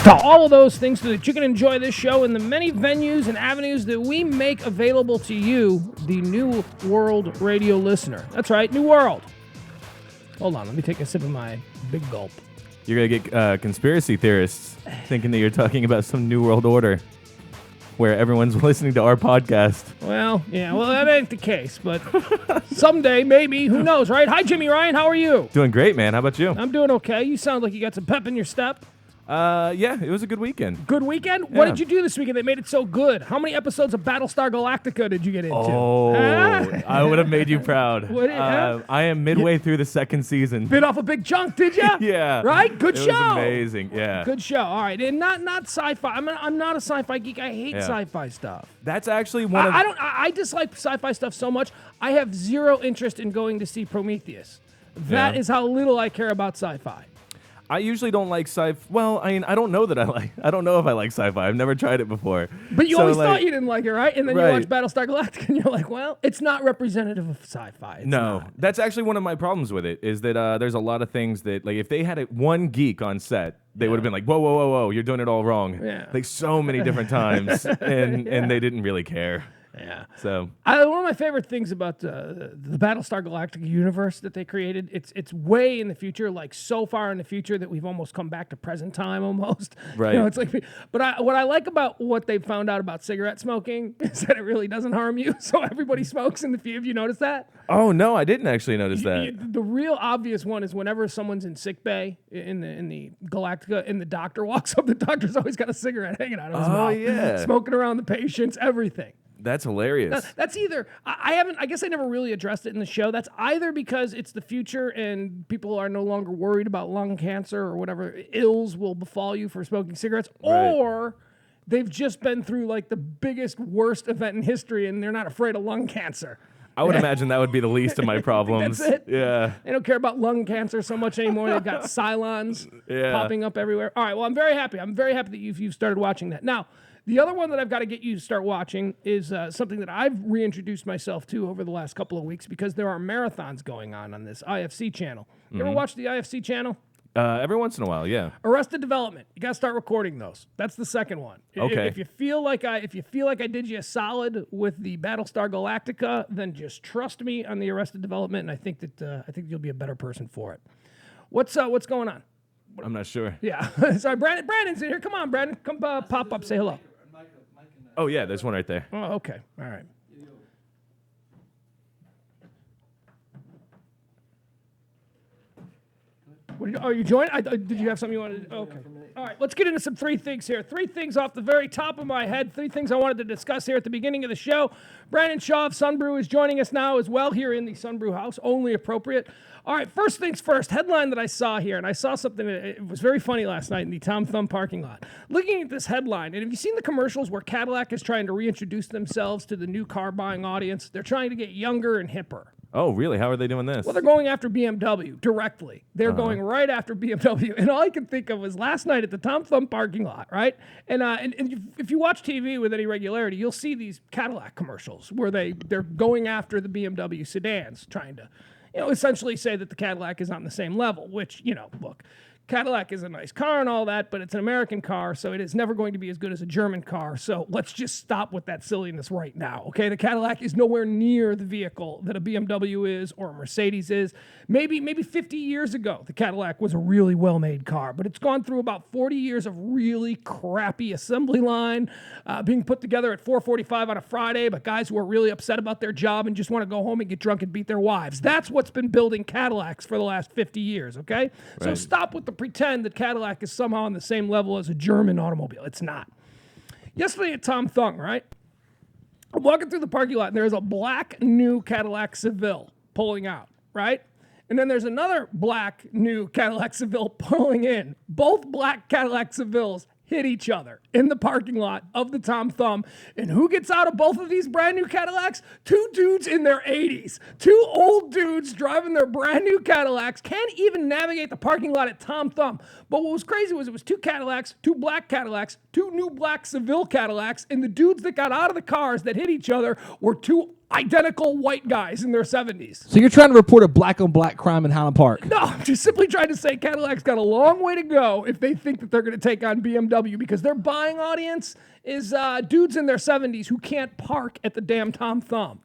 to all of those things so that you can enjoy this show in the many venues and avenues that we make available to you, the New World Radio listener. That's right, New World. Hold on, let me take a sip of my big gulp. You're going to get conspiracy theorists thinking that you're talking about some New World Order where everyone's listening to our podcast. Well, that ain't the case, but someday, maybe, who knows, right? Hi, Jimmy Ryan, how are you? Doing great, man. How about you? I'm doing okay. You sound like you got some pep in your step. Yeah, it was a good weekend. Good weekend? Yeah. What did you do this weekend that made it so good? How many episodes of Battlestar Galactica did you get into? I would have made you proud. Huh? I am midway through the second season. Bit off a big chunk, did you? Yeah. Right? Good show. It was amazing, yeah. Good show. All right. And not sci-fi. I'm not a sci-fi geek. I hate sci-fi stuff. That's actually one of... I dislike sci-fi stuff so much. I have zero interest in going to see Prometheus. That is how little I care about sci-fi. I usually don't like sci-fi. Well, I mean, I don't know if I like sci-fi. I've never tried it before. But you always thought you didn't like it, right? And then you Right. watch Battlestar Galactica and you're like, well, it's not representative of sci-fi. It's not. That's actually one of my problems with it, is that there's a lot of things that, like, if they had one geek on set, they would have been like, whoa, you're doing it all wrong. Yeah. Like, so many different times, and they didn't really care. Yeah. So one of my favorite things about the Battlestar Galactica universe that they created, it's way in the future, like so far in the future that we've almost come back to present time almost. Right. You know, it's like, but what I like about what they found out about cigarette smoking is that it really doesn't harm you. So everybody smokes in the field. Have you noticed that? Oh no, I didn't actually notice that. The real obvious one is whenever someone's in sick bay in the Galactica and the doctor walks up, the doctor's always got a cigarette hanging out of his mouth. Yeah. Smoking around the patients, everything. That's hilarious. That's either I guess I never really addressed it in the show. That's either because it's the future and people are no longer worried about lung cancer or whatever ills will befall you for smoking cigarettes, or they've just been through like the biggest, worst event in history and they're not afraid of lung cancer. I would imagine that would be the least of my problems. That's it. Yeah. They don't care about lung cancer so much anymore. They've got Cylons popping up everywhere. All right, well, I'm very happy. I'm very happy that you've started watching that. Now, the other one that I've got to get you to start watching is something that I've reintroduced myself to over the last couple of weeks because there are marathons going on this IFC channel. You ever watch the IFC channel? Every once in a while, yeah. Arrested Development. You got to start recording those. That's the second one. Okay. If you feel like I did you a solid with the Battlestar Galactica, then just trust me on the Arrested Development, and I think you'll be a better person for it. What's going on? I'm not sure. Yeah. Sorry, Brandon's in here. Come on, Brandon. Come pop up. Say hello. Oh yeah, there's one right there. Oh, okay. All right. Are you joining? Did you have something you wanted to? Okay. All right, let's get into some three things here. Three things off the very top of my head. Three things I wanted to discuss here at the beginning of the show. Brandon Shaw of Sunbrew is joining us now as well here in the Sunbrew house. Only appropriate. All right, first things first. Headline that I saw here, and I saw something that it was very funny last night in the Tom Thumb parking lot. Looking at this headline, and have you seen the commercials where Cadillac is trying to reintroduce themselves to the new car buying audience? They're trying to get younger and hipper. Oh, really? How are they doing this? Well, they're going after BMW directly. They're going right after BMW. And all I could think of was last night at the Tom Thumb parking lot, right? And if you watch TV with any regularity, you'll see these Cadillac commercials where they're going after the BMW sedans, trying to, essentially say that the Cadillac is on the same level, which, look, Cadillac is a nice car and all that, but it's an American car, so it is never going to be as good as a German car. So let's just stop with that silliness right now, okay? The Cadillac is nowhere near the vehicle that a BMW is or a Mercedes is. Maybe 50 years ago, the Cadillac was a really well-made car, but it's gone through about 40 years of really crappy assembly line, being put together at 4:45 on a Friday by guys who are really upset about their job and just want to go home and get drunk and beat their wives. That's what's been building Cadillacs for the last 50 years, okay? Right. So stop with the pretend that Cadillac is somehow on the same level as a German automobile. It's not. Yesterday at Tom Thumb, right? I'm walking through the parking lot and there's a black new Cadillac Seville pulling out, right? And then there's another black new Cadillac Seville pulling in. Both black Cadillac Sevilles hit each other in the parking lot of the Tom Thumb. And who gets out of both of these brand new Cadillacs? Two dudes in their 80s. Two old dudes driving their brand new Cadillacs. Can't even navigate the parking lot at Tom Thumb. But what was crazy was it was two Cadillacs, two black Cadillacs, two new black Seville Cadillacs, and the dudes that got out of the cars that hit each other were two identical white guys in their 70s. So you're trying to report a black-on-black crime in Highland Park? No, I'm just simply trying to say Cadillac's got a long way to go if they think that they're going to take on BMW, because their buying audience is dudes in their 70s who can't park at the damn Tom Thumb.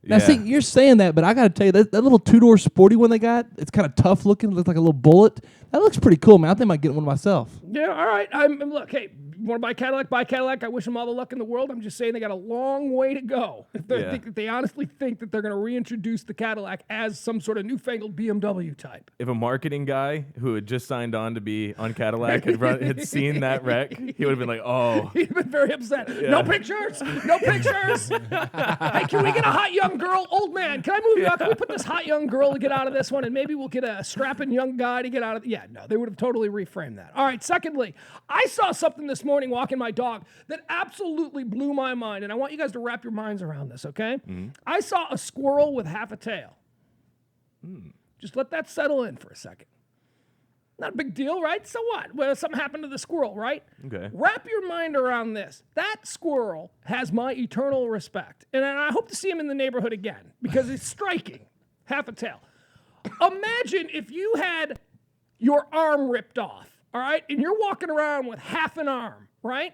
Now, see, you're saying that, but I got to tell you, that little two-door sporty one they got, it's kind of tough looking, looks like a little bullet. That looks pretty cool, man. I think I might get one myself. Yeah, all right. Look, hey, you want to buy Cadillac? Buy Cadillac. I wish them all the luck in the world. I'm just saying they got a long way to go. If they honestly think that they're going to reintroduce the Cadillac as some sort of newfangled BMW type. If a marketing guy who had just signed on to be on Cadillac had seen that wreck, he would have been like, oh. He'd have been very upset. Yeah. No pictures. No pictures. Hey, can we get a hot young girl? Old man, can I move you out? Can we put this hot young girl to get out of this one, and maybe we'll get a strapping young guy to get out of Yeah, no, they would have totally reframed that. All right, secondly, I saw something this morning walking my dog that absolutely blew my mind, and I want you guys to wrap your minds around this, okay? Mm-hmm. I saw a squirrel with half a tail. Just let that settle in for a second. Not a big deal, right? So what? Well, something happened to the squirrel, right? Okay. Wrap your mind around this. That squirrel has my eternal respect, and I hope to see him in the neighborhood again because it's striking. Half a tail. Imagine if you had your arm ripped off, all right, and you're walking around with half an arm, right?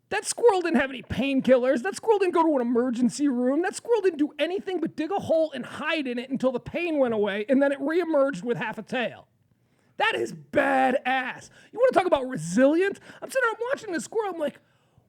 That squirrel didn't have any painkillers. That squirrel didn't go to an emergency room. That squirrel didn't do anything but dig a hole and hide in it until the pain went away, and then it reemerged with half a tail. That is badass. You want to talk about resilient? I'm sitting there watching this squirrel. I'm like,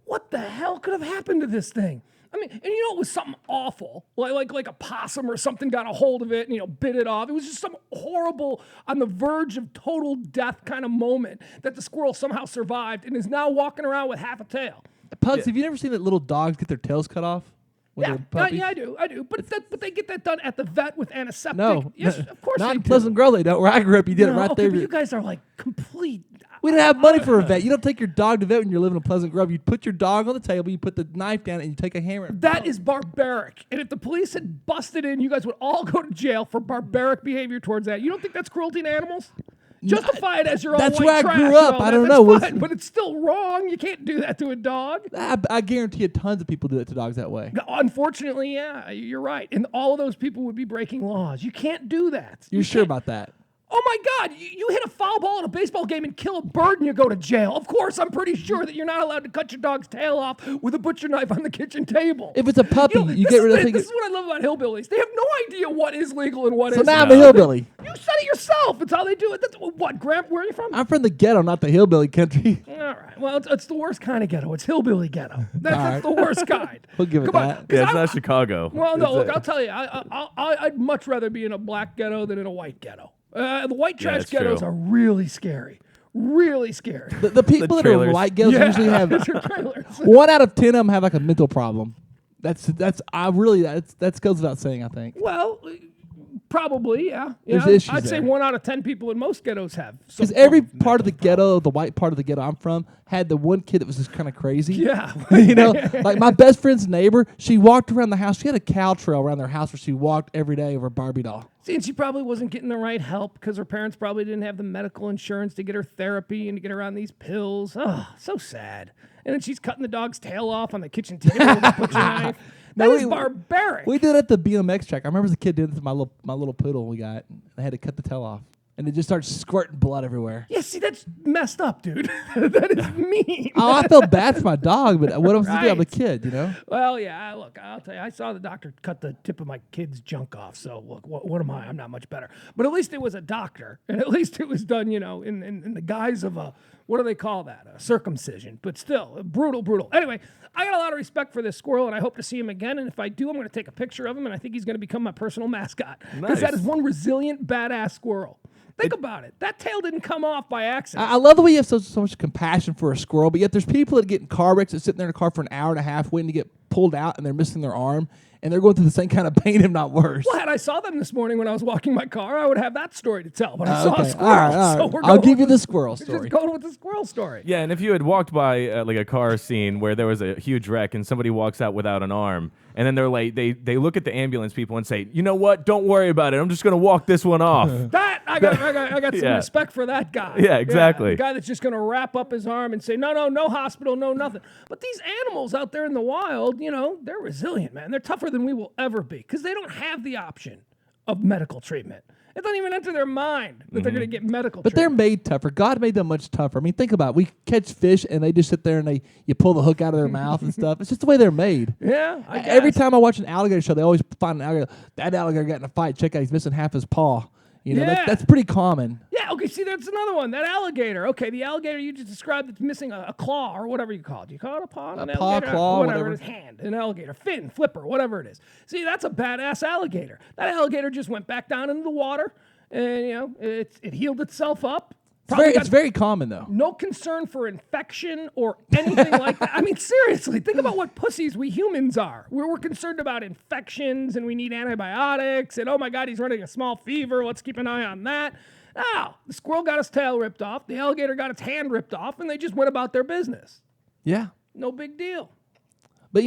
what the hell could have happened to this thing? I mean, and it was something awful, like a possum or something got a hold of it and, bit it off. It was just some horrible, on the verge of total death kind of moment that the squirrel somehow survived and is now walking around with half a tail. Pugs, have you never seen that little dogs get their tails cut off? Yeah, I do. But they get that done at the vet with antiseptic. No, yes, of course not they in do. Pleasant Grove. They don't. Where I grew up, you did it right there. But you guys are like complete. We didn't have money for a vet. You don't take your dog to vet when you're living in Pleasant Grove. You put your dog on the table, you put the knife down, and you take a hammer. That is barbaric. And if the police had busted in, you guys would all go to jail for barbaric behavior towards that. You don't think that's cruelty to animals? Justify it as your own That's white where I trash grew up. I don't know. Fine, but it's still wrong. You can't do that to a dog. I guarantee you tons of people do it to dogs that way. Unfortunately, yeah, you're right. And all of those people would be breaking laws. You can't do that. You're sure about that? Oh, my God, you hit a foul ball in a baseball game and kill a bird and you go to jail. Of course, I'm pretty sure that you're not allowed to cut your dog's tail off with a butcher knife on the kitchen table. If it's a puppy, you get rid of the thing. This is what I love about hillbillies. They have no idea what is legal and what So isn't. now I'm a hillbilly. You said it yourself. It's how they do it. That's what, Graham, where are you from? I'm from the ghetto, not the hillbilly country. All right. Well, it's the worst kind of ghetto. It's hillbilly ghetto. That's the worst kind. We'll give it that. Yeah, it's not Chicago. Well, no, look, I'll tell you. I'd much rather be in a black ghetto than in a white ghetto. The white trash ghettos are really scary. Really scary. The people that are in white ghettos usually have 1 out of 10 of them have like a mental problem. That goes without saying, I think. Well, probably, yeah. There's issues I'd say there. 1 out of 10 people in most ghettos have. Because every part of the ghetto, the white part of the ghetto I'm from, had the one kid that was just kind of crazy. Yeah. Like my best friend's neighbor, she walked around the house. She had a cow trail around their house where she walked every day over a Barbie doll. See, and she probably wasn't getting the right help because her parents probably didn't have the medical insurance to get her therapy and to get her on these pills. Oh, so sad. And then she's cutting the dog's tail off on the kitchen table with a butcher knife. That is barbaric. We did it at the BMX track. I remember as a kid doing this with my little poodle we got. I had to cut the tail off. And it just starts squirting blood everywhere. Yeah, see, that's messed up, dude. That is mean. Oh, I felt bad for my dog, but what else to do? I'm a kid, Well, yeah, look, I'll tell you, I saw the doctor cut the tip of my kid's junk off, so look, what am I? I'm not much better. But at least it was a doctor, and at least it was done, in the guise of a, what do they call that? A circumcision. But still, brutal. Anyway, I got a lot of respect for this squirrel, and I hope to see him again, and if I do, I'm going to take a picture of him, and I think he's going to become my personal mascot. Because that is one resilient, badass squirrel. Think about it. That tail didn't come off by accident. I love the way you have so much compassion for a squirrel, but yet there's people that get in car wrecks that sit there in a car for an hour and a half waiting to get pulled out, and they're missing their arm, and they're going through the same kind of pain, if not worse. Well, had I saw them this morning when I was walking my car, I would have that story to tell. But I saw a squirrel. All right. I'll give you the squirrel story. Just going with the squirrel story. Yeah, and if you had walked by like a car scene where there was a huge wreck and somebody walks out without an arm, and then they're like, they look at the ambulance people and say, you know what? Don't worry about it. I'm just going to walk this one off. I got some respect for that guy. Yeah, exactly. The guy that's just going to wrap up his arm and say, no hospital, no nothing. But these animals out there in the wild, they're resilient, man. They're tougher than than we will ever be because they don't have the option of medical treatment. It doesn't even enter their mind that they're going to get medical But they're treatment. made tougher. God made them much tougher. I mean, think about it. We catch fish and they just sit there and you pull the hook out of their mouth and stuff. It's just the way they're made. Yeah, I guess. Every time I watch an alligator show, they always find an alligator. That alligator got in a fight. Check out, he's missing half his paw. You know, Yeah. that's pretty common. Yeah, okay, see, that's another one. That alligator. Okay, the alligator you just described that's missing a claw or whatever you call it. Do you call it a paw? An paw, alligator? claw, whatever. whatever. It is, hand, an alligator, fin, flipper, whatever it is. See, that's a badass alligator. That alligator just went back down into the water, and, it healed itself up. It's very common, though. No concern for infection or anything like that. I mean, seriously, think about what pussies we humans are. We're concerned about infections and we need antibiotics. And oh my God, he's running a small fever. Let's keep an eye on that. Now, the squirrel got his tail ripped off. The alligator got its hand ripped off, and they just went about their business. Yeah. No big deal. But,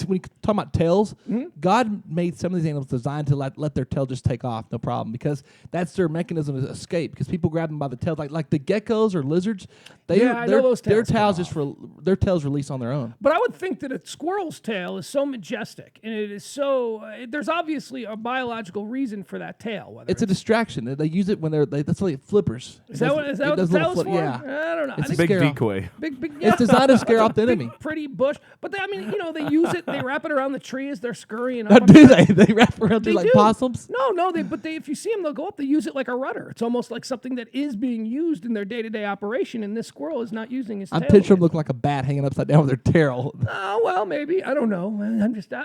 when you talk about tails, God made some of these animals designed to let their tail just take off, no problem, because that's their mechanism to escape. Because people grab them by the tail, like the geckos or lizards, I know those their tails tails come their tails release on their own. But I would think that a squirrel's tail is so majestic, and it is so. There's obviously a biological reason for that tail. Whether It's a distraction. They use it when that's like flippers. is that what the tail is for? Yeah, I don't know. It's I a think Big scare off. decoy. big. It's designed to scare off the enemy. Pretty bush, but they use it. They wrap it around the tree as they're scurrying Now, up. do they? They wrap around They like do. possums. No. If you see them, they'll go up. They use it like a rudder. It's almost like something that is being used in their day-to-day operation. And this squirrel is not using his I'm tail. picturing them look like a bat hanging upside down with their tail. Oh, well, maybe. I don't know.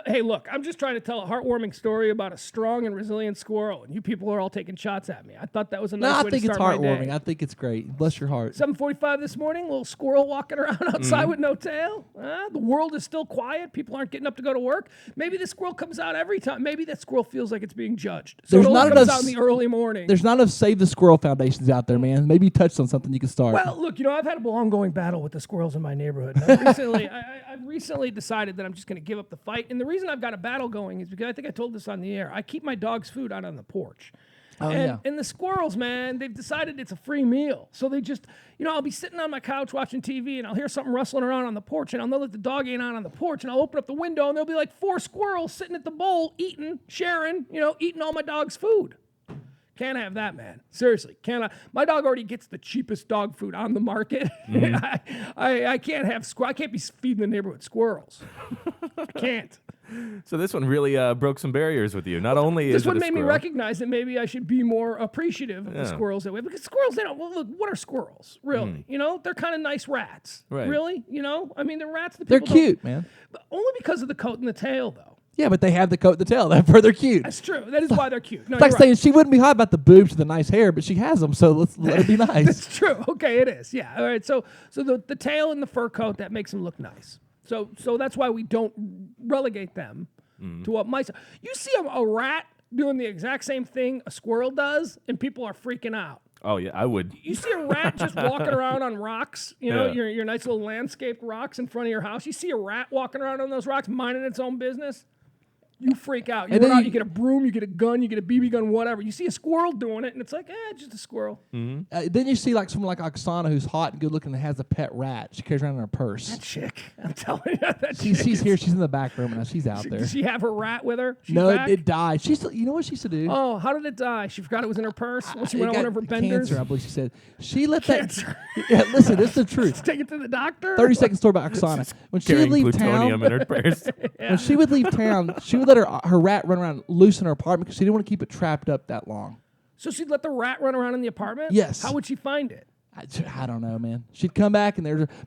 Hey, look, I'm just trying to tell a heartwarming story about a strong and resilient squirrel, and you people are all taking shots at me. I thought that was a nice No, I way think to it's start my heartwarming. day. I think it's great. Bless your heart. 7:45 this morning, little squirrel walking around outside with no tail. The world is still quiet. People aren't getting up to go to work. Maybe the squirrel comes out every time. Maybe that squirrel feels like it's being judged. So There's it only not comes enough out in the early morning. There's not enough Save the Squirrel foundations out there, man. Maybe you touched on something you can start. Well, look, I've had a ongoing battle with the squirrels in my neighborhood. And I've recently decided that I'm just going to give up the fight. And the reason I've got a battle going is because I think I told this on the air. I keep my dog's food out on the porch. And the squirrels, man, they've decided it's a free meal. So they just, I'll be sitting on my couch watching TV and I'll hear something rustling around on the porch and I'll know that the dog ain't on the porch and I'll open up the window and there'll be like 4 squirrels sitting at the bowl eating, sharing, eating all my dog's food. Can't have that, man. Seriously, can't. My dog already gets the cheapest dog food on the market. I can't have I can't be feeding the neighborhood squirrels. I can't. So this one really broke some barriers with you. Not only This is it one a made me squirrel- recognize that maybe I should be more appreciative of the squirrels that way. Because squirrels, they don't. Well, look, what are squirrels? Really? They're kind of nice rats. Right. Really? I mean, they're rats that They're people don't- cute, man. But only because of the coat and the tail, though. Yeah, but they have the coat and the tail. That's they're cute. That's true. That is why they're cute. No, It's like you're saying right. she wouldn't be hot about the boobs or the nice hair, but she has them, so let's let it be nice. That's true. Okay, it is. Yeah. All right. So the tail and the fur coat, that makes them look nice. So that's why we don't relegate them to what mice. You see a rat doing the exact same thing a squirrel does, and people are freaking out. Oh yeah, I would. You see a rat just walking around on rocks, Yeah. your nice little landscaped rocks in front of your house. You see a rat walking around on those rocks, minding its own business. You freak out. You And run then out, you get a broom, you get a gun, you get a BB gun, whatever. You see a squirrel doing it, and it's like, just a squirrel. Then you see like someone like Oksana who's hot and good looking and has a pet rat. She carries around in her purse. Chick, I'm telling you, that She's chick here. She's in the back room now. She's out there. Does she have her rat with her? She's No, back? it died. You know what she used to do? Oh, how did it die? She forgot it was in her purse when she It went on got one of her benders. cancer, I believe she said. She let Cancer. that. Yeah, listen, this is the truth. Take it to the doctor. 30-second story about Oksana. When she would Carrying leave plutonium town, in her purse. when she would leave town, she would let her rat run around loose in her apartment because she didn't want to keep it trapped up that long. So she'd let the rat run around in the apartment? Yes. How would she find it? I don't know, man. She'd come back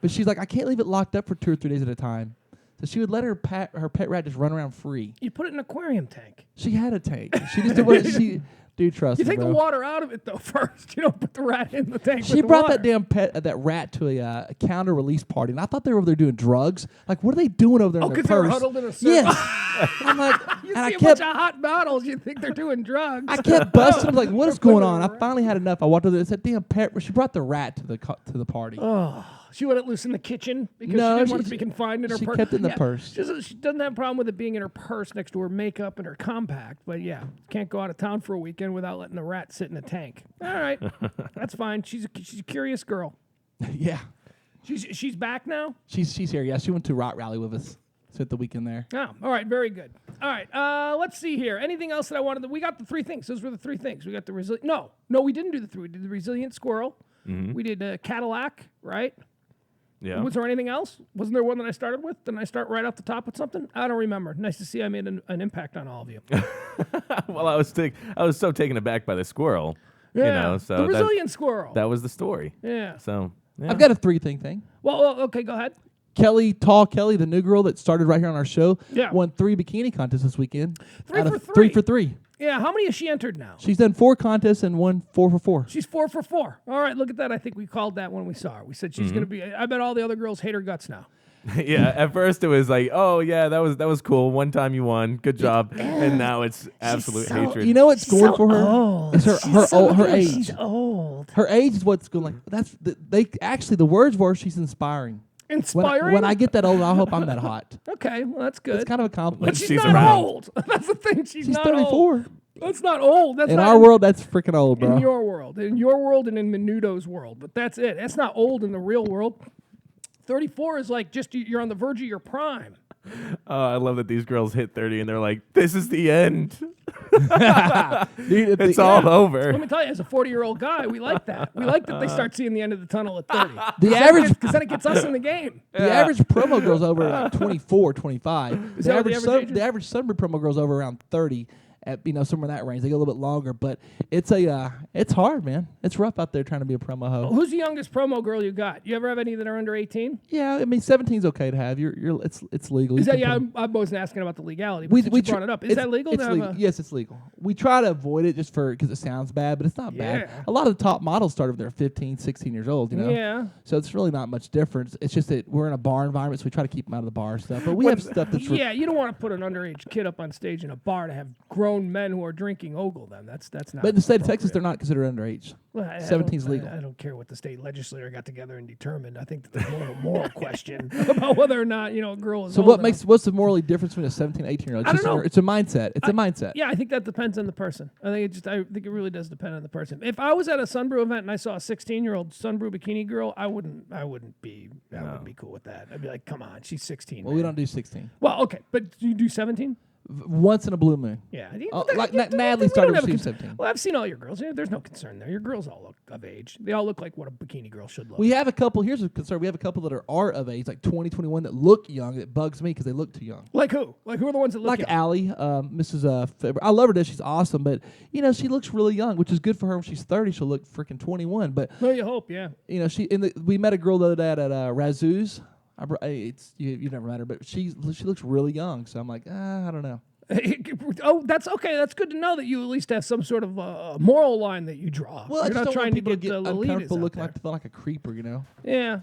but she's like, I can't leave it locked up for 2 or 3 days at a time. So she would let her pet rat just run around free. You put it in an aquarium tank. She had a tank. She just did what she. Dude, trust You me, take bro. the water out of it though first. You don't put the rat in the tank. She with the brought water. that damn that rat to a counter release party, and I thought they were over there doing drugs. Like, what are they doing over there? Oh, in their because they were purse? huddled in a circle. Yes. I'm like, You and see a bunch of hot bottles, you think they're doing drugs. I kept busting. I'm like, what is They're going putting on? a I rat- finally had enough. I walked over there and said, damn pet. She brought the rat to the party. Oh, she let it loose in the kitchen because No, she didn't want it she- to be confined in her she purse. kept it in the purse. She doesn't have a problem with it being in her purse next to her makeup and her compact, but yeah, can't go out of town for a weekend without letting the rat sit in a tank. All right, that's fine. She's a curious girl. Yeah. She's back now. She's here. Yeah, she went to Rock Rally with us. Spent the weekend there. Oh, all right, very good. All right, let's see here. Anything else that I wanted? We got the 3 things. Those were the 3 things. We got the resilient. No, we didn't do the 3. We did the resilient squirrel. We did a Cadillac, right? Yeah. Was there anything else? Wasn't there one that I started with? Didn't I start right off the top with something? I don't remember. Nice to see I made an impact on all of you. Well, I was so taken aback by the squirrel. Yeah, You know, so the resilient squirrel. that was the story. Yeah. So yeah. I've got a 3-thing thing. Well, okay, go ahead. Kelly, the new girl that started right here on our show, won 3 bikini contests this weekend. 3 out for of 3. 3 for 3. Yeah, how many has she entered now? She's done 4 contests and won 4 for 4. She's 4 for 4. All right, look at that. I think we called that when we saw her. We said she's going to be. I bet all the other girls hate her guts now. Yeah, at first it was like, oh yeah, that was cool. One time you won, good job, and now it's absolute hatred. You know what's going for her? Old. It's her age. She's old. Her age is what's going. The words were she's inspiring. Inspiring. When I get that old, I hope I'm that hot. Okay, well that's good. It's kind of a compliment. But she's She's not around. old. That's the thing. She's not 34. old. That's not old. That's In not our world, that's freaking old, bro. In your world, and in Menudo's world, but that's it. That's not old in the real world. 34 is like just you're on the verge of your prime. Oh, I love that these girls hit 30 and they're like, this is the end. Dude, It's all over. Let me tell you, as a 40-year-old guy, we like that. We like that they start seeing the end of the tunnel at 30. The average, Because then it gets us in the game. the average promo girl's over like 24, 25. Is The that what average, the average age is? the average Sunbrew promo girl's over around 30. At somewhere in that range, they go a little bit longer, but it's hard, man. It's rough out there trying to be a promo hoe. Who's the youngest promo girl you got? You ever have any that are under 18? Yeah, I mean 17's okay to have. It's legal. Is You that can I wasn't asking about the legality. But We since you tr- brought it up. Is it's- that legal? It's to have legal. a- Yes, it's legal. We try to avoid it just because it sounds bad, but it's not bad. Yeah. A lot of the top models start when they're 15, 16 years old, you know? Yeah. So it's really not much difference. It's just that we're in a bar environment, so we try to keep them out of the bar stuff. But we have stuff that's... Yeah, you don't want to put an underage kid up on stage in a bar to have grown men who are drinking Ogle. Then that's not. But in the state of Texas, appropriate. they're not considered underage. Well, I 17's don't- legal. I don't care what the state legislature got together and determined. I think that there's more of a moral question about whether or not a girl is. So old what's the morally difference between a 17 and 18-year-old? I don't know. It's a mindset. It's a mindset. Yeah, I think that depends on the person. I think it really does depend on the person. If I was at a Sunbrew event and I saw a 16-year-old Sunbrew bikini girl, I wouldn't be cool with that. I'd be like, come on, she's 16. Well, man. we don't do 16. Well, okay, but do you do 17? Once in a blue moon. Yeah. Natalie started receiving 17. Well, I've seen all your girls. Yeah, there's no concern there. Your girls all look of age. They all look like what a bikini girl should look. We have a couple. Here's a concern. We have a couple that are of age, like 20, 21, that look young. That bugs me because they look too young. Like who? Like who are the ones that look Like young? Allie, Mrs. Faber. I love her. She's awesome, but she looks really young, which is good for her. When she's 30, she'll look freaking 21. But Well, you hope, yeah. we met a girl the other day at Razoo's. You've never met her, but she looks really young. So I'm like, I don't know. Oh, that's okay. That's good to know that you at least have some sort of moral line that you draw. Well, I You're just not don't trying want people to get Lolitas uncomfortable out looking there. like a creeper, Yeah.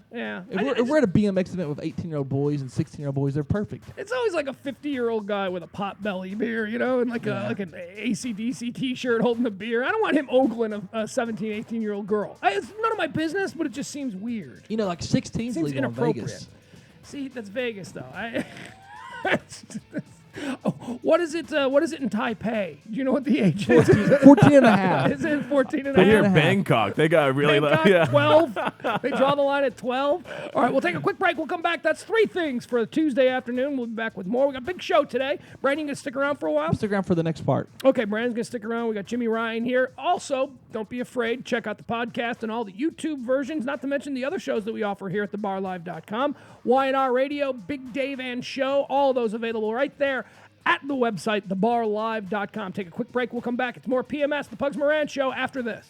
If we're at a BMX event with 18-year-old boys and 16-year-old boys, they're perfect. It's always like a 50-year-old guy with a pot belly beer, and like an AC/DC T-shirt holding a beer. I don't want him ogling a 17, 18-year-old girl. It's none of my business, but it just seems weird. Like 16's Seems legal in inappropriate. Vegas. See, that's Vegas, though. What is it? What is it in Taipei? Do you know what the age is? 14 and a half. Is it 14 and But a here half? in Bangkok, they got really Bangkok, yeah. 12. They draw the line at 12. All right, we'll take a quick break. We'll come back. That's 3 things for a Tuesday afternoon. We'll be back with more. We got a big show today. Brandon, going to stick around for a while? Stick around for the next part. Okay, Brandon's going to stick around. We got Jimmy Ryan here. Also, don't be afraid. Check out the podcast and all the YouTube versions, not to mention the other shows that we offer here at thebarlive.com. Y&R Radio, Big Dave and Show, all those available right there at the website, thebarlive.com. Take a quick break. We'll come back. It's more PMS, the Pugs Moran Show, after this.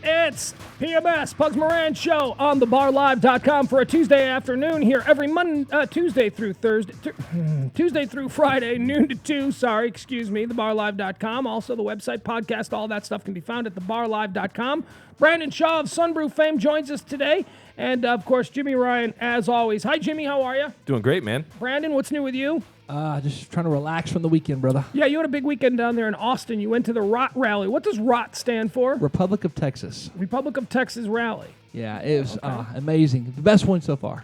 It's PMS, Pugs Moran Show on thebarlive.com for a Tuesday afternoon here every Tuesday through Friday, noon to 2. Thebarlive.com. Also, the website, podcast, all that stuff can be found at thebarlive.com. Brandon Shaw of Sunbrew fame joins us today. And, of course, Jimmy Ryan, as always. Hi, Jimmy. How are you? Doing great, man. Brandon, what's new with you? Just trying to relax from the weekend, brother. Yeah, you had a big weekend down there in Austin. You went to the ROT rally. What does ROT stand for? Republic of Texas. Republic of Texas rally. Yeah, it was amazing. The best one so far.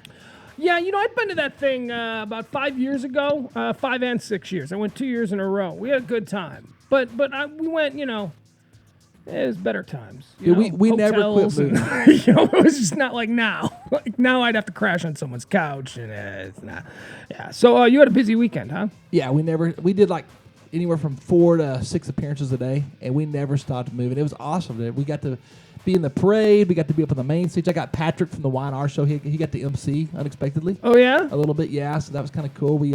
Yeah, I'd been to that thing about 5 years ago, 5 and 6 years. I went 2 years in a row. We had a good time. But we went, it was better times. We never quit moving. It was just not like now. Like now I'd have to crash on someone's couch, and it's not. Yeah. So you had a busy weekend, huh? Yeah, we did like anywhere from 4 to 6 appearances a day, and we never stopped moving. It was awesome. We got to be in the parade. We got to be up on the main stage. I got Patrick from the Y&R show. He got the MC unexpectedly. Oh yeah. A little bit, yeah. So that was kind of cool. We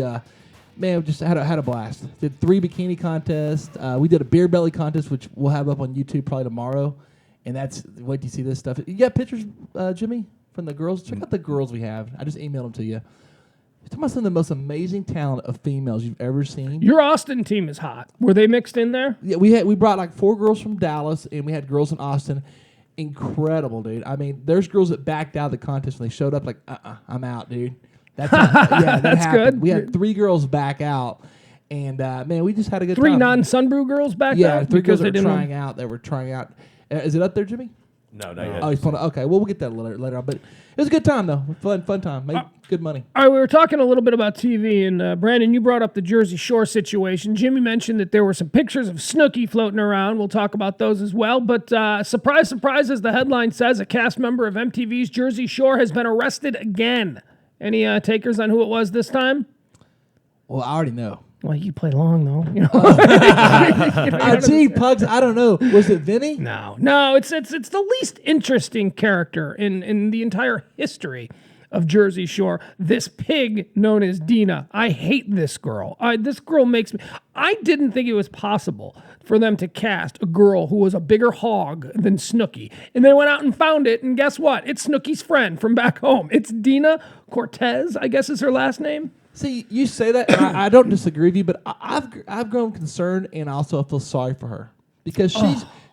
just had a blast. Did 3 bikini contests. We did a beer belly contest, which we'll have up on YouTube probably tomorrow. And that's, wait till you see this stuff. You got pictures, Jimmy, from the girls? Check out the girls we have. I just emailed them to you. You're talking about some of the most amazing talent of females you've ever seen. Your Austin team is hot. Were they mixed in there? Yeah, we brought like 4 girls from Dallas, and we had girls in Austin. Incredible, dude. I mean, there's girls that backed out of the contest when they showed up like, I'm out, dude. That's That's happened. good. We had 3 girls back out, and man, we just had a good 3 time. non-Sunbrew girls back there? Yeah, 3 girls they that were didn't trying out. They were trying out. Is it up there, Jimmy? No, not yet. Oh, he's pulling. Okay, well, we'll get that later on. But it was a good time, though. Fun time. Made good money. All right, we were talking a little bit about TV, and Brandon, you brought up the Jersey Shore situation. Jimmy mentioned that there were some pictures of Snooki floating around. We'll talk about those as well. But surprise, surprise, as the headline says, a cast member of MTV's Jersey Shore has been arrested again. Any takers on who it was this time? Well, I already know. Well, you play along, though. Gee, Pugs, I don't know. Was it Vinny? No, it's the least interesting character in the entire history of Jersey Shore. This pig known as Dina. I hate this girl. This girl makes me. I didn't think it was possible for them to cast a girl who was a bigger hog than Snooki. And they went out and found it, and guess what? It's Snooki's friend from back home. It's Dina Cortez, I guess is her last name. See, you say that, and I don't disagragree with you, but I've grown concerned, and also I feel sorry for her because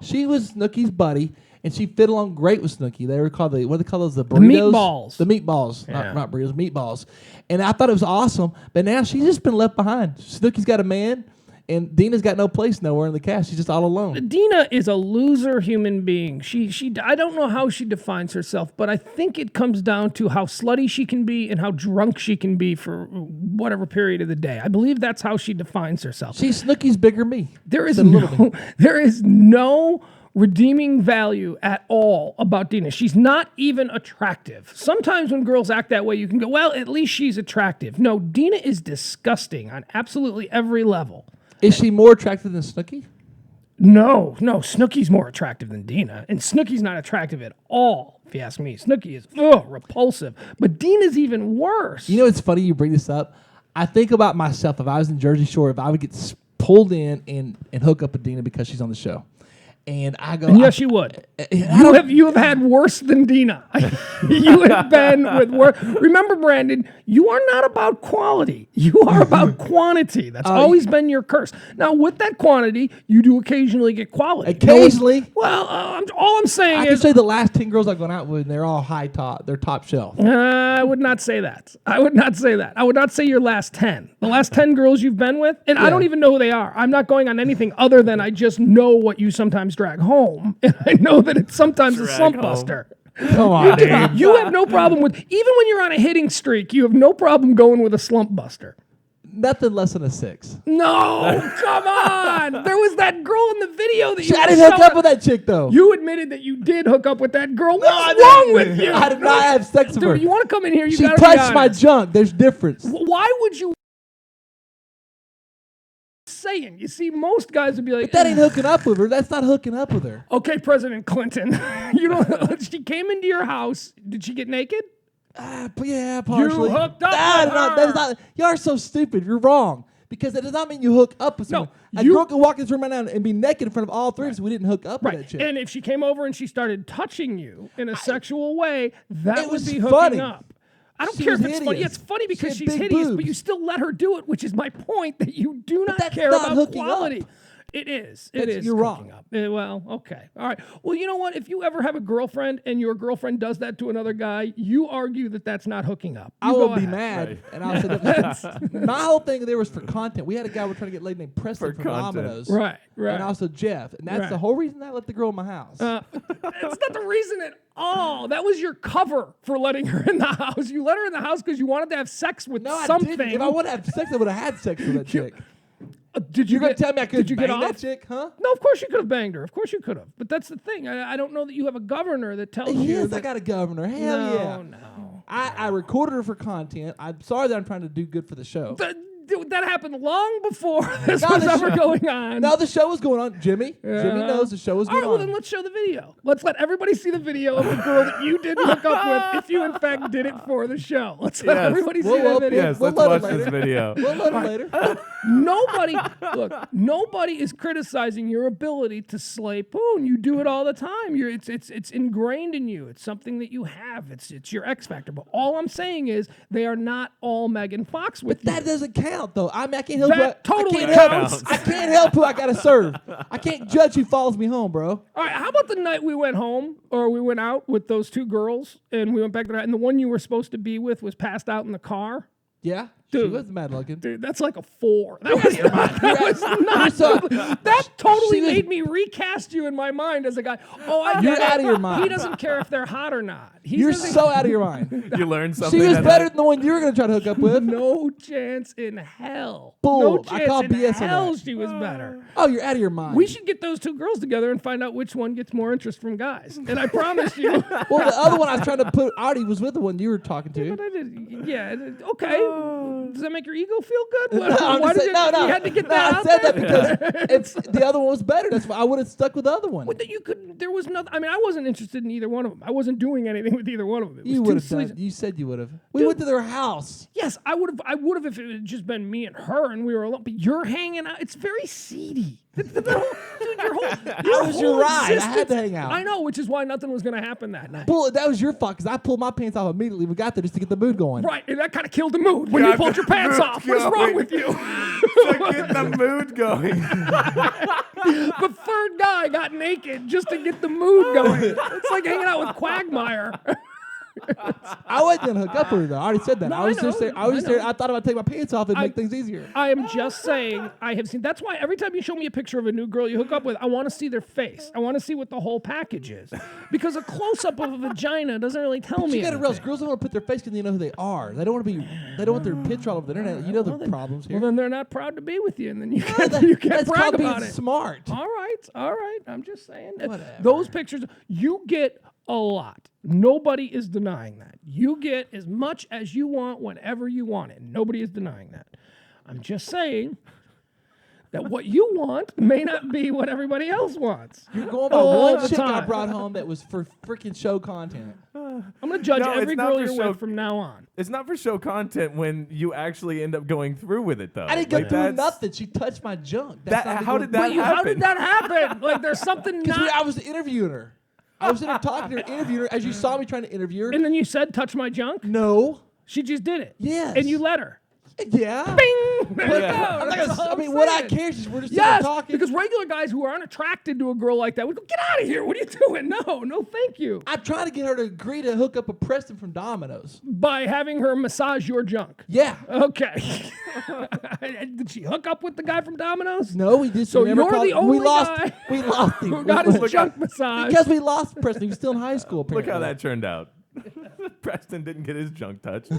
she was Snooki's buddy, and she fit along great with Snooki. They were called what do they call those? The burritos? The meatballs. The meatballs, Yeah. not burritos, meatballs. And I thought it was awesome, but now she's just been left behind. Snooki's got a man, and Dina's got no place nowhere in the cast. She's just all alone. Dina is a loser human being. She I don't know how she defines herself, but I think it comes down to how slutty she can be and how drunk she can be for whatever period of the day. I believe that's how she defines herself. She's Snooki's bigger me. There is no redeeming value at all about Dina. She's not even attractive. Sometimes when girls act that way, you can go, well, at least she's attractive. No, Dina is disgusting on absolutely every level. Is she more attractive than Snooki? No, Snooki's more attractive than Dina, and Snooki's not attractive at all, if you ask me. Snooki is repulsive, but Dina's even worse. You know, it's funny you bring this up. I think about myself if I was in Jersey Shore, if I would get pulled in and hook up with Dina because she's on the show. And I go, and yes, you would. You have had worse than Dina. You have been with worse. Remember, Brandon, you are not about quality. You are about quantity. That's always been your curse. Now, with that quantity, you do occasionally get quality. Occasionally? All I'm saying I is, can say the last 10 girls I've gone out with, they're all they're top shelf. I would not say that. I would not say your last 10. The last 10 girls you've been with, and I don't even know who they are. I'm not going on anything other than I just know what you sometimes drag home, and I know that it's sometimes a slump buster. Come on, dude. You have no problem with, even when you're on a hitting streak, you have no problem going with a slump buster. Nothing less than a 6. No, come on. There was that girl in the video that you I didn't hook up with that chick, though. You admitted that you did hook up with that girl. What's I wrong with you? I did not have sex with her. Dude, you want to come in here, you She gotta be touched my honest. junk. There's difference. Why would you saying? You see, most guys would be like, But that ain't hooking up with her. That's not hooking up with her. okay, President Clinton. You don't. She came into your house. Did she get naked? Yeah, partially. You hooked up with her. That's not. You are so stupid. You're wrong. Because that does not mean you hook up with someone. A girl can walk in this room right now and be naked in front of all three of us. We didn't hook up with that chick. And if she came over and she started touching you in a sexual way, that would be hooking funny. up. I don't She care was if it's funny. hideous. It's funny because She she's had big hideous, but boobs. you still let her do it, which is my point, that you do not that's care not about hooking quality. up. It is. It is. You're hooking wrong. Up. Well, okay. All right. Well, you know what? If you ever have a girlfriend and your girlfriend does that to another guy, you argue that that's not hooking up. I You will go be ahead. mad, and I'll say that my whole thing there was for content. We had a guy we're trying to get laid named Preston For from content. Domino's, Right. and also Jeff, and that's the Right. whole reason I let the girl in my house. That's not the reason at all. That was your cover for letting her in the house. You let her in the house because you wanted to have sex with no, something. I didn't. If I would have had sex, I would have had sex with that chick. Did you You're gonna get, tell me I could did you get bang that off? chick, huh? No, of course you could have banged her. Of course you could have. But that's the thing. I don't know that you have a governor that tells you. Yes, that, I got a governor. Hell no, yeah. No. I recorded her for content. I'm sorry that I'm trying to do good for the show. That happened long before this No, was the ever show- going on. No, the show was going on. Jimmy knows the show was All going right, well on. then let's show the video. Let's let everybody see the video of the girl that you didn't hook up with if you in fact did it for the show. Let's let Yes. everybody see We'll that up- video. Yes, We'll let's let watch it this later. video. We'll let her later. Nobody is criticizing your ability to slay poon. You do it all the time. It's ingrained in you. It's something that you have. It's your X factor. But all I'm saying is they are not all Megan Fox with you. That doesn't count, though. I can't help. That totally I can't counts. help. I can't help who I gotta serve. I can't judge who follows me home, bro. All right, how about the night we went home or we went out with those two girls and we went back to that and the one you were supposed to be with was passed out in the car? Yeah, she Dude. was mad looking. Dude, that's like a 4. That was not. So- That totally She was- made me recast you in my mind as a guy. Oh, I You're get it. out of your mind. He doesn't care if they're hot or not. He You're doesn't- so out of your mind. You learned something. She was that better night? than the one you were gonna try to hook up with. No chance in hell. Bull. No I chance call in BS on hell that. she was better. Oh, you're out of your mind. We should get those two girls together and find out which one gets more interest from guys. And I promise you. Well, the other one I was trying to put, Artie was with the one you were talking to. But I did, yeah. Okay. Does that make your ego feel good? I'm Why just did saying- you had to get that I out said there? that because it's the other one was better. That's why I would have stuck with the other one. Well, you could. There was nothing. I mean, I wasn't interested in either one of them. I wasn't doing anything with either one of them. It was You too would have sleazy. done. You said you would have. We went to their house. Yes, I would have. I would have if it had just been me and her and we were alone. But you're hanging out. It's very seedy. Dude, your whole was your ride. I had existence- to hang out. I know, which is why nothing was going to happen that night. That was your fault because I pulled my pants off immediately. We got there just to get the mood going. Right, and that kind of killed the mood when you Got pulled the your pants mood off. What's wrong going. with you? To get the mood going. The third guy got naked just to get the mood going. It's like hanging out with Quagmire. I wasn't gonna hook up with her though. I already said that. No, I was I know. just there. I was I there. know. I thought about taking my pants off and make things easier. I am just saying, I have seen. That's why every time you show me a picture of a new girl you hook up with, I want to see their face. I want to see what the whole package is. Because a close-up of a vagina doesn't really tell me You gotta realize anything. girls don't want to put their face because they know who they are. They don't want to be. They don't want their picture all over the internet. You know the problems here. Well, then they're not proud to be with you, and then you No, can't, that- you can't that's brag called about being it. smart. All right. I'm just saying. Whatever. Those pictures, you get a lot. Nobody is denying that. You get as much as you want whenever you want it. Nobody is denying that. I'm just saying that what you want may not be what everybody else wants. You're going by all one the chick I time. brought home that was for freaking show content. I'm going to judge No, every it's not girl for you're show- with from now on. It's not for show content when you actually end up going through with it, though. I didn't go Like, through that's- nothing. She touched my junk. That's That- not how good- did that Wait, how happen? did that happen? Like, there's something Because not... I was interviewing her. I was in there talking to her, interviewing her. As you saw me trying to interview her. And then you said, touch my junk? No. She just did it. Yes. And you let her. Yeah. Bing! There you go. I'm not That's gonna, all I I'm mean, what I saying. care is we're just sitting Yes, there talking. because regular guys who aren't attracted to a girl like that would go, get out of here. What are you doing? No, thank you. I'm trying to get her to agree to hook up a Preston from Domino's. By having her massage your junk. Yeah. Okay. Did she hook up with the guy from Domino's? No, we did. So we never you're called, the only we lost. guy We lost him. who got his We- junk massage. because we lost Preston. He was still in high school. Look Apparently. how that turned out. Preston didn't get his junk touched.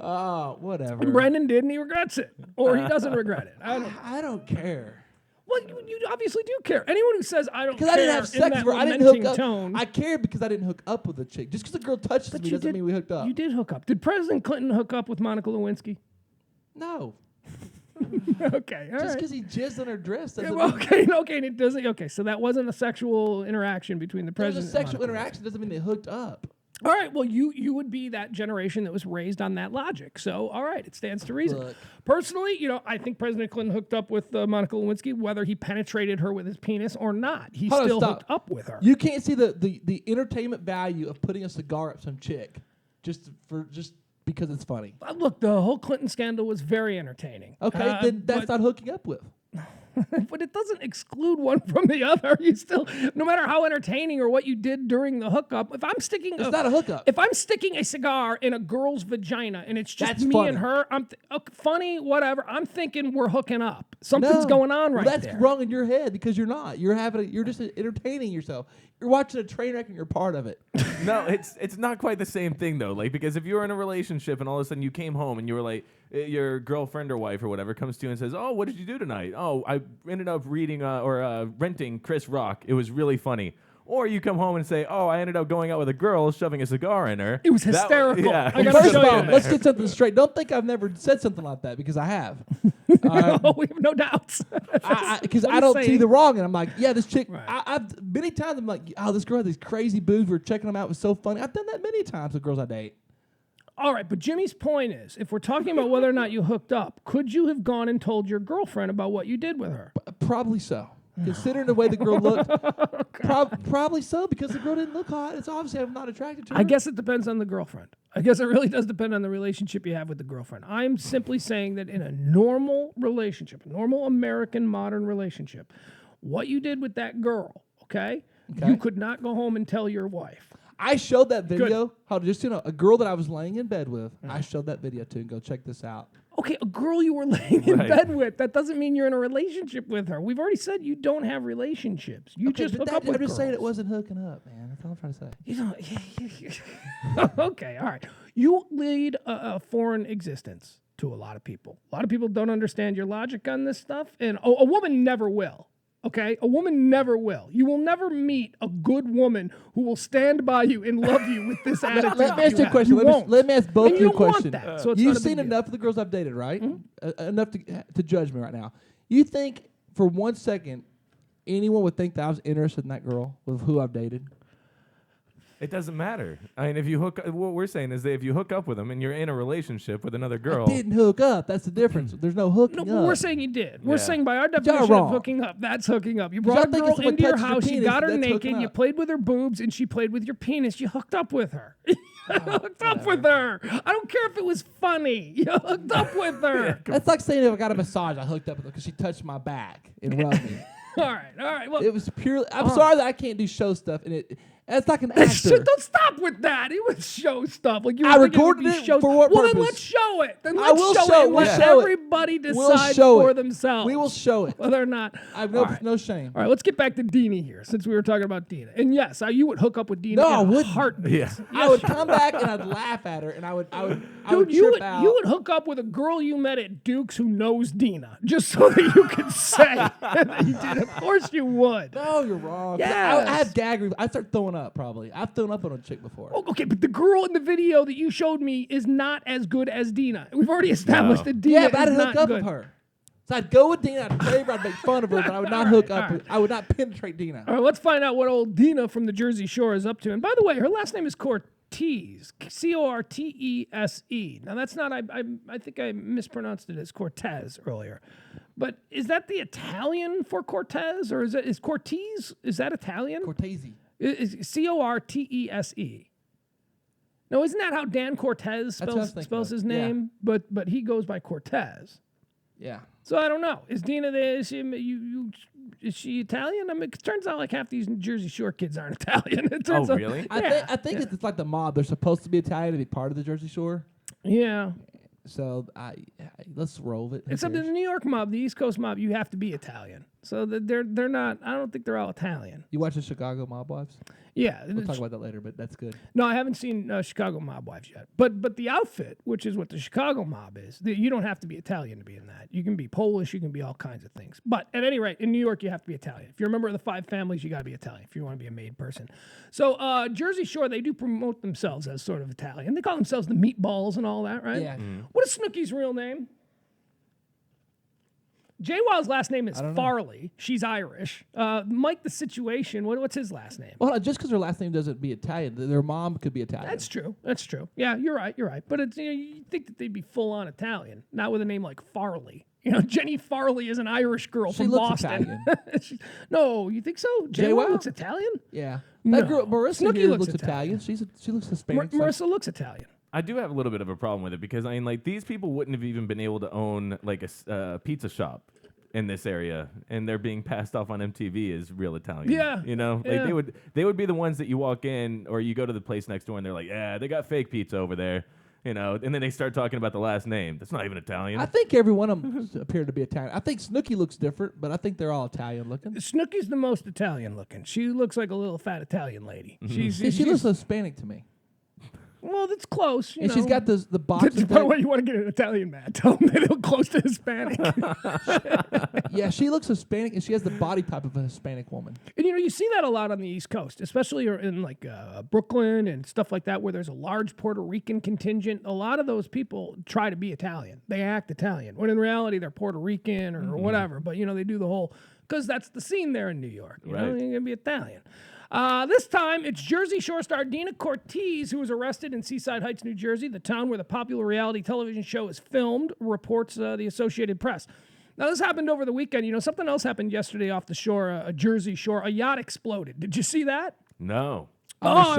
Oh, whatever. Brendan did, and he regrets it, or he doesn't regret it. I don't care. Well, you obviously do care. Anyone who says I don't care Because I didn't have in sex that with her. I didn't hook lamenting up. tone, I cared because I didn't hook up with a chick. Just because a girl touches me you doesn't mean we hooked up. You did hook up. Did President Clinton hook up with Monica Lewinsky? No. Okay, all Just right. because he jizzed on her dress doesn't Yeah, mean okay, and it doesn't. Okay, so that wasn't a sexual interaction between the there's a president. and sexual Monica interaction doesn't mean they hooked up. All right, well, you would be that generation that was raised on that logic. So, all right, it stands to reason. Look. Personally, I think President Clinton hooked up with Monica Lewinsky, whether he penetrated her with his penis or not. He Hold on, still stop. hooked up with her. You can't see the entertainment value of putting a cigar up some chick just because it's funny. Look, the whole Clinton scandal was very entertaining. Okay, then that's not hooking up with. But it doesn't exclude one from the other. You still, no matter how entertaining or what you did during the hookup, if I'm sticking, It's not a hookup. If I'm sticking a cigar in a girl's vagina and it's just That's me funny. and her, I'm funny, whatever. I'm thinking we're hooking up. Something's going on right that's there. wrong in your head because you're not. You're just entertaining yourself. You're watching a train wreck and you're part of it. No, it's not quite the same thing though. Like, because if you were in a relationship and all of a sudden you came home and you were like, your girlfriend or wife or whatever comes to you and says, "Oh, what did you do tonight?" "Oh, I ended up reading or renting Chris Rock. It was really funny." Or you come home and say, "Oh, I ended up going out with a girl, shoving a cigar in her." It was hysterical. Yeah. I gotta First show of you all, that. let's get something straight. Don't think I've never said something like that because I have. Oh, we have no doubts. Because What I he's don't see saying. the wrong, and I'm like, yeah, this chick. Right. I've many times I'm like, oh, this girl had these crazy boobs. We're checking them out. It was so funny. I've done that many times with girls I date. All right, but Jimmy's point is, if we're talking about whether or not you hooked up, could you have gone and told your girlfriend about what you did with her? Probably so. Considering the way the girl looked, probably so because the girl didn't look hot. It's obviously I'm not attracted to her. I guess it depends on the girlfriend. I guess it really does depend on the relationship you have with the girlfriend. I'm simply saying that in a normal relationship, a normal American modern relationship, what you did with that girl, okay? You could not go home and tell your wife. I showed that video. How just a girl that I was laying in bed with. I showed that video to and go check this out. Okay, a girl you were laying in Right. bed with, that doesn't mean you're in a relationship with her. We've already said you don't have relationships. You just hook up with I'm just saying it girls. wasn't hooking up, man. That's all I'm trying to say. You don't. Okay, all right. You lead a foreign existence to a lot of people. A lot of people don't understand your logic on this stuff, and a woman never will. Okay, a woman never will. You will never meet a good woman who will stand by you and love you with this attitude. Let me ask you a question. You won't. Let me ask both And of you a don't want question. that, so it's You've not a big seen deal. enough of the girls I've dated, right? Enough to judge me right now. You think for 1 second anyone would think that I was interested in that girl with who I've dated? It doesn't matter. I mean, if you hook, what we're saying is that if you hook up with them and you're in a relationship with another girl, I didn't hook up. That's the difference. There's no hooking No, up. we're saying you did. We're Yeah. saying by our Y'all definition of wrong. hooking up, that's hooking up. You Y'all brought a think girl if someone into your touches your house, you penis, got her that's naked, hooking you up. played with her boobs, and she played with your penis. You hooked up with her. You hooked up with her. I don't care if it was funny. You hooked up with her. That's like saying if I got a massage, I hooked up with her because she touched my back and rubbed me. All right. Well, It was purely. I'm sorry that I can't do show stuff, and it's like an actor. don't stop with that. It was show stuff. Like you I were thinking recorded would be it show for what Well, then purpose? let's show it. Then I let's will show show it. it. We'll Let show it. everybody We'll decide show for it. themselves. We will show it. Whether or not. I have All right. no shame. All right, let's get back to Dina here, since we were talking about Dina. And yes, you would hook up with Dina No, I in a wouldn't. heartbeat. Yeah. I would come back and I'd laugh at her, and I would Dude, you trip would out. you would hook up with a girl you met at Duke's who knows Dina, just so that you could say that you did. Of course you would. No, you're wrong. 'Cause Yes. I have gag. I'd start throwing up probably. I've thrown up on a chick before. Oh, okay, but the girl in the video that you showed me is not as good as Dina. We've already established that Dina Yeah, but I'd is hook not up good. with her. So I'd go with Dina. I'd play her. I'd make fun of her, but I would not hook up. all right. I would not penetrate Dina. All right, let's find out what old Dina from the Jersey Shore is up to. And by the way, her last name is Cortese, Cortese. Now that's not. I think I mispronounced it as Cortez earlier, but is that the Italian for Cortez, or is Cortese? Is that Italian? Cortese. Is Cortese? No, isn't that how Dan Cortez That's what I was spells thinking his of. Yeah. name? But he goes by Cortez. Yeah. So I don't know. Is Dina there? Is she Italian? I mean, it turns out like half these Jersey Shore kids aren't Italian. It turns out- really? Yeah. I think it's like the mob. They're supposed to be Italian to be part of the Jersey Shore. Yeah. So let's roll with it. Who Except in cares? the New York mob, the East Coast mob, you have to be Italian. So they're not. I don't think they're all Italian. You watch the Chicago Mob Wives? Yeah. We'll talk about that later, but that's good. No, I haven't seen Chicago Mob Wives yet. But the outfit, which is what the Chicago Mob is, you don't have to be Italian to be in that. You can be Polish, you can be all kinds of things. But at any rate, in New York, you have to be Italian. If you're a member of the Five Families, you got to be Italian if you want to be a made person. So Jersey Shore, they do promote themselves as sort of Italian. They call themselves the Meatballs and all that, right? Yeah. What is Snooki's real name? JWoww's last name is Farley. She's Irish. Mike, the Situation. What's his last name? Well, just because her last name doesn't be Italian, their mom could be Italian. That's true. That's true. Yeah, you're right. You're right. But it's you think that they'd be full on Italian, not with a name like Farley. Jenny Farley is an Irish girl from Boston. No, you think so? JWoww looks Italian? Yeah. No. That girl, Marissa Snooki here looks looks Italian. She looks Hispanic. Marissa looks Italian. I do have a little bit of a problem with it because these people wouldn't have even been able to own like a pizza shop in this area, and they're being passed off on MTV as real Italian. Yeah, they would be the ones that you walk in or you go to the place next door and they're like, yeah, they got fake pizza over there. And then they start talking about the last name. That's not even Italian. I think every one of them appear to be Italian. I think Snooki looks different, but I think they're all Italian looking. Snooki's the most Italian looking. She looks like a little fat Italian lady. Mm-hmm. She looks Hispanic to me. Well, that's close. And she's got the box. By the way, you want to get an Italian man, tell them they look close to Hispanic. Yeah, she looks Hispanic, and she has the body type of a Hispanic woman. And you see that a lot on the East Coast, especially in like Brooklyn and stuff like that, where there's a large Puerto Rican contingent. A lot of those people try to be Italian. They act Italian, when in reality they're Puerto Rican or whatever. But they do the whole, because that's the scene there in New York. You're gonna be Italian. This time, it's Jersey Shore star Dina Cortese, who was arrested in Seaside Heights, New Jersey, the town where the popular reality television show is filmed, reports the Associated Press. Now, this happened over the weekend. Something else happened yesterday off the shore, Jersey Shore. A yacht exploded. Did you see that? No. I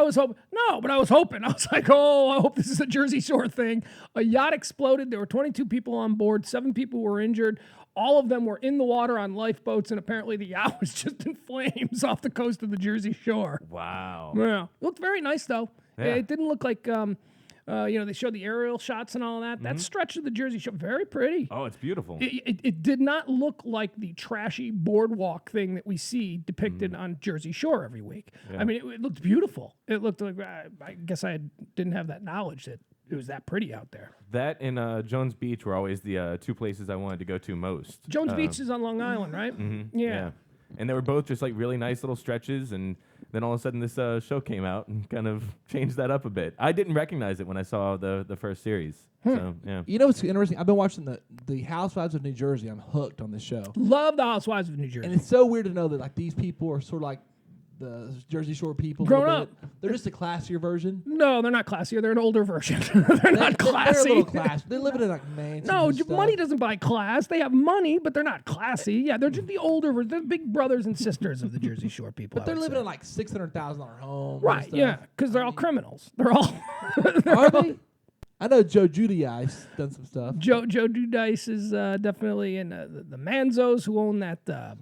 was hoping. No, but I was hoping. I was like, I hope this is a Jersey Shore thing. A yacht exploded. There were 22 people on board. 7 people were injured. All of them were in the water on lifeboats, and apparently the yacht was just in flames off the coast of the Jersey Shore. Wow. Yeah. It looked very nice, though. Yeah. It didn't look like, they showed the aerial shots and all that. Mm-hmm. That stretch of the Jersey Shore, very pretty. Oh, it's beautiful. It did not look like the trashy boardwalk thing that we see depicted on Jersey Shore every week. Yeah. I mean, it looked beautiful. It looked like, I guess I didn't have that knowledge that it was that pretty out there. That and Jones Beach were always the 2 places I wanted to go to most. Jones Beach is on Long Island, right? Mm-hmm. Yeah. And they were both just like really nice little stretches, and then all of a sudden this show came out and kind of changed that up a bit. I didn't recognize it when I saw the first series. So, yeah. What's interesting? I've been watching the Housewives of New Jersey. I'm hooked on this show. Love the Housewives of New Jersey. And it's so weird to know that like these people are sort of like the Jersey Shore people. Grown up. They're just a classier version. No, they're not classier. They're an older version. They're not classy. They're a little classy. They're living in like mansions. No, money doesn't buy class. They have money, but they're not classy. Yeah, they're just the older version. They're big brothers and sisters of the Jersey Shore people. But they're living in like $600,000 homes. Right, yeah, because they're all criminals. They're all. Are they? I know Joe Giudice done some stuff. Joe Giudice is definitely in the Manzos who own that. The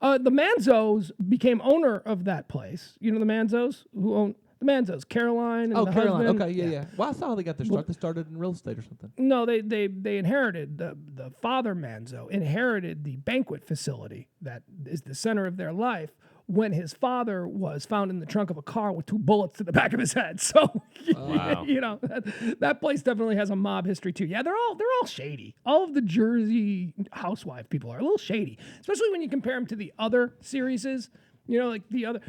Manzos became owner of that place. You know the Manzos who own the Manzos, Caroline and the Caroline. husband. Okay, yeah. Well, I saw how they got their start. They started in real estate or something. No, they inherited the father Manzo inherited the banquet facility that is the center of their life. When his father was found in the trunk of a car with 2 bullets to the back of his head, so that place definitely has a mob history too. Yeah, they're all shady. All of the Jersey housewife people are a little shady, especially when you compare them to the other series. Like the other.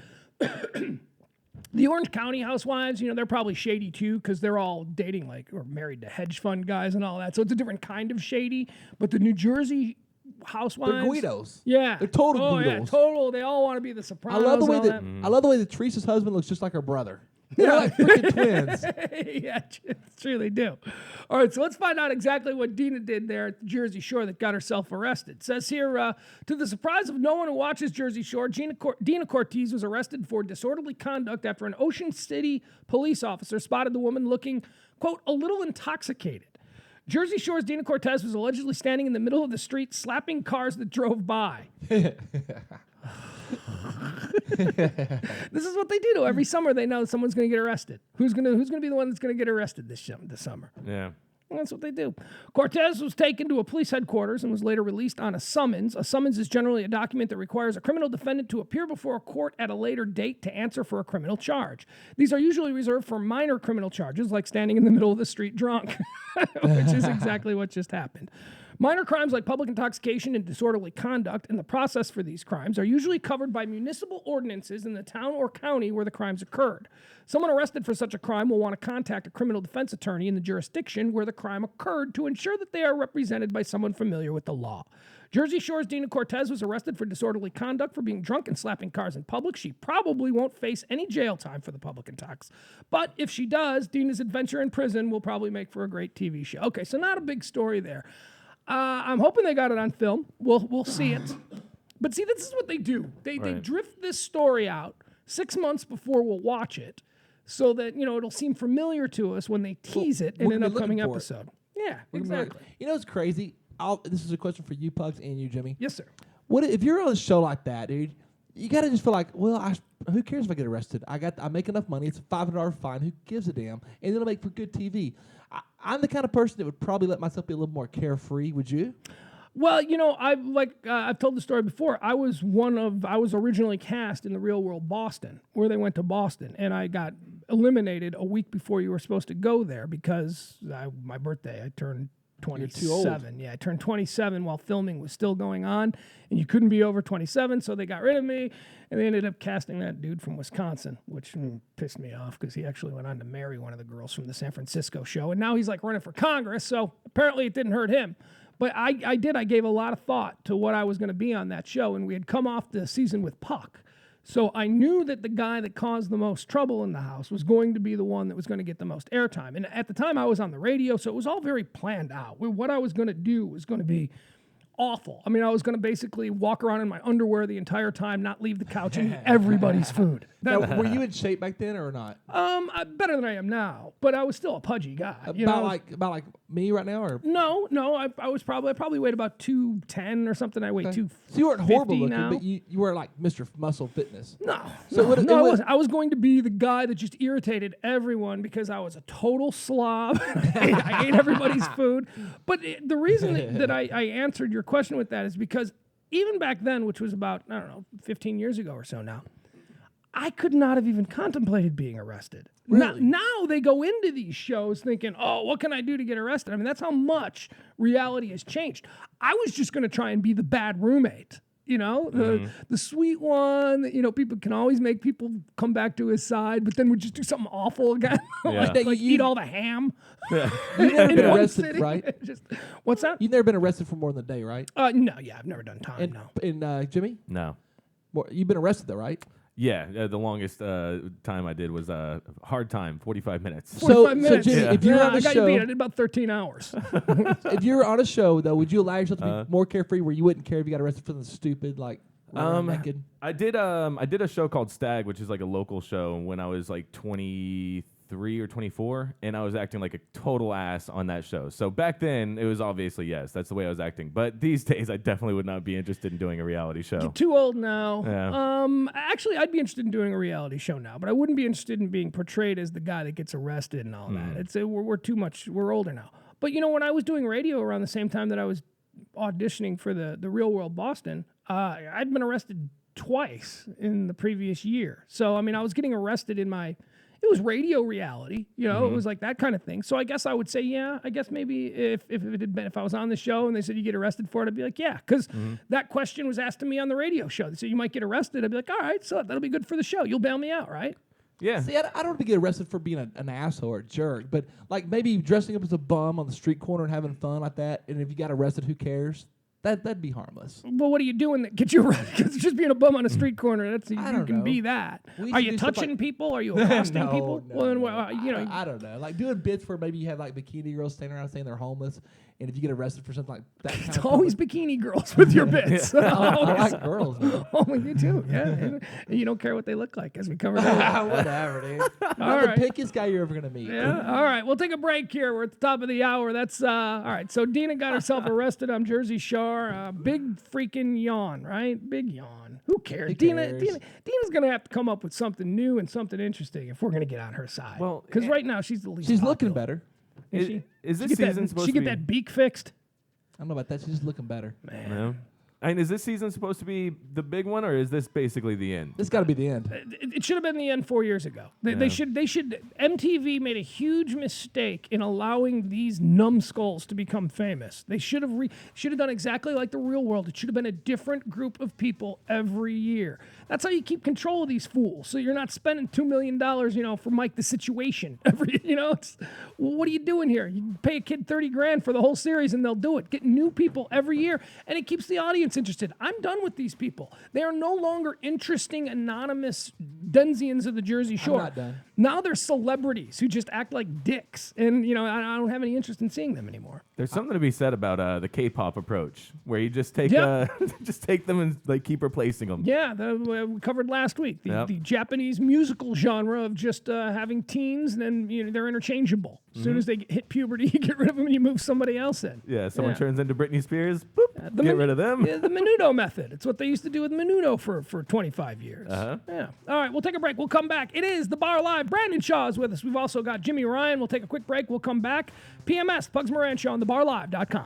The Orange County housewives, they're probably shady too because they're all dating or married to hedge fund guys and all that. So it's a different kind of shady. But the New Jersey housewives, they're Guidos. Yeah, they're total Guidos. Yeah, total. They all want to be the Sopranos. I love the way that Teresa's husband looks just like her brother. They're like freaking twins. Yeah, it's true, they do. All right, so let's find out exactly what Dina did there at the Jersey Shore that got herself arrested. It says here, to the surprise of no one who watches Jersey Shore, Dina Cortese was arrested for disorderly conduct after an Ocean City police officer spotted the woman looking, quote, a little intoxicated. Jersey Shore's Dina Cortese was allegedly standing in the middle of the street slapping cars that drove by. This is what they do every summer. They know someone's going to get arrested. Who's going to be the one that's going to get arrested this summer? Yeah. Well, that's what they do. Cortez was taken to a police headquarters and was later released on a summons. A summons is generally a document that requires a criminal defendant to appear before a court at a later date to answer for a criminal charge. These are usually reserved for minor criminal charges, like standing in the middle of the street drunk, which is exactly what just happened. Minor crimes like public intoxication and disorderly conduct and the process for these crimes are usually covered by municipal ordinances in the town or county where the crimes occurred. Someone arrested for such a crime will want to contact a criminal defense attorney in the jurisdiction where the crime occurred to ensure that they are represented by someone familiar with the law. Jersey Shore's Dina Cortez was arrested for disorderly conduct for being drunk and slapping cars in public. She probably won't face any jail time for the public intox. But if she does, Dina's adventure in prison will probably make for a great TV show. Okay, so not a big story there. I'm hoping they got it on film. We'll see it. But see, this is what they do. They drift this story out 6 months before we'll watch it so that, it'll seem familiar to us when they tease it in an upcoming episode. Yeah, exactly. You know what's crazy? This is a question for you, Pugs, and you, Jimmy. Yes, sir. What if you're on a show like that, dude? You got to just feel like, well, who cares if I get arrested? I make enough money. It's a $500 fine. Who gives a damn? And it'll make for good TV. I'm the kind of person that would probably let myself be a little more carefree. Would you? Well, I've told the story before. I was originally cast in The Real World Boston, where they went to Boston, and I got eliminated a week before you were supposed to go there because my birthday, I turned 27. You're too old. Yeah, I turned 27 while filming was still going on, and you couldn't be over 27, so they got rid of me, and they ended up casting that dude from Wisconsin, which pissed me off because he actually went on to marry one of the girls from the San Francisco show, and now he's like running for Congress, so apparently it didn't hurt him. But I gave a lot of thought to what I was going to be on that show, and we had come off the season with Puck. So I knew that the guy that caused the most trouble in the house was going to be the one that was going to get the most airtime. And at the time I was on the radio, so it was all very planned out. What I was going to do was going to be awful. I mean, I was going to basically walk around in my underwear the entire time, not leave the couch, and eat everybody's food. Now, were you in shape back then or not? Better than I am now, but I was still a pudgy guy. About like me right now, or no, I probably weighed about 210 or something. I weigh 250 so you weren't horrible looking, now. but you were like Mr. Muscle Fitness. No, I wasn't. I was going to be the guy that just irritated everyone because I was a total slob. I ate everybody's food. But the reason that I answered your question with that is because even back then, which was about, 15 years ago or so now, I could not have even contemplated being arrested. Really? Now they go into these shows thinking, oh, what can I do to get arrested? I mean, that's how much reality has changed. I was just going to try and be the bad roommate. The sweet one that, people can always make people come back to his side, but then would just do something awful again. Yeah. like eat all the ham. You've never been arrested, sitting. right? What's that? You've never been arrested for more than a day, right? No, I've never done time, no. And Jimmy? No. You've been arrested, though, right? Yeah, the longest time I did was hard time, 45 minutes. 45 minutes. So Jimmy, if you're on a I got show, you beat. I did about 13 hours. if you're on a show, though, would you allow yourself to be more carefree where you wouldn't care if you got arrested for something stupid like naked? I did a show called Stag, which is like a local show when I was like 23 or 24, and I was acting like a total ass on that show. So back then, it was obviously yes, that's the way I was acting. But these days, I definitely would not be interested in doing a reality show. You're too old now. Yeah. Actually, I'd be interested in doing a reality show now, but I wouldn't be interested in being portrayed as the guy that gets arrested and all that. It's we're too much. We're older now. But when I was doing radio around the same time that I was auditioning for the Real World Boston, I'd been arrested twice in the previous year. So I mean, I was getting arrested it was radio reality, it was like that kind of thing. So I guess I would say, yeah, I guess maybe if I was on the show and they said you get arrested for it, I'd be like, yeah, because that question was asked to me on the radio show. They said you might get arrested. I'd be like, all right, so that'll be good for the show. You'll bail me out, right? Yeah. See, I don't want to get arrested for being an asshole or a jerk, but like maybe dressing up as a bum on the street corner and having fun like that, and if you got arrested, who cares? That'd be harmless. Well, what are you doing that gets you arrested? Because just being a bum on a street corner, you can be that. Are you touching people? Are you accosting people? No. Well, then, I don't know. Like doing bits where maybe you have like bikini girls standing around saying they're homeless, and if you get arrested for something like that, it's always bikini girls with your bits. I like girls. Oh, me too. Yeah, and you don't care what they look like, as we covered earlier. Whatever, dude. All I'm right. the pickiest guy you're ever gonna meet. Yeah. All right. We'll take a break here. We're at the top of the hour. That's all right. So Dina got herself arrested on Jersey Shore. Big freaking yawn, right? Big yawn. Who cares? Dina's gonna have to come up with something new and something interesting if we're gonna get on her side. Well, because right now she's the least. She's popular. looking better. Is this season supposed to be? She get that beak fixed? I don't know about that. She's just looking better. Man. No. I mean, is this season supposed to be the big one, or is this basically the end? This got to be the end. It should have been the end 4 years ago. They should. MTV made a huge mistake in allowing these numbskulls to become famous. They should have done exactly like the real world. It should have been a different group of people every year. That's how you keep control of these fools. So you're not spending $2 million, for Mike the Situation. What are you doing here? You pay a kid $30,000 for the whole series, and they'll do it. Get new people every year, and it keeps the audience interested. I'm done with these people. They are no longer interesting, anonymous Dunsians of the Jersey Shore. I'm not done. Now they're celebrities who just act like dicks, and I don't have any interest in seeing them anymore. There's something to be said about the K-pop approach, where you just take Yep. just take them and like keep replacing them. Yeah, we covered last week the Japanese musical genre of just having teens, and then they're interchangeable. As soon as they hit puberty, you get rid of them and you move somebody else in. Yeah, someone turns into Britney Spears, boop, get rid of them. Yeah, the Menudo method. It's what they used to do with Menudo for 25 years. Uh-huh. Yeah. All right, we'll take a break. We'll come back. It is The Bar Live. Brandon Shaw is with us. We've also got Jimmy Ryan. We'll take a quick break. We'll come back. PMS, Pugs Moran Show on thebarlive.com.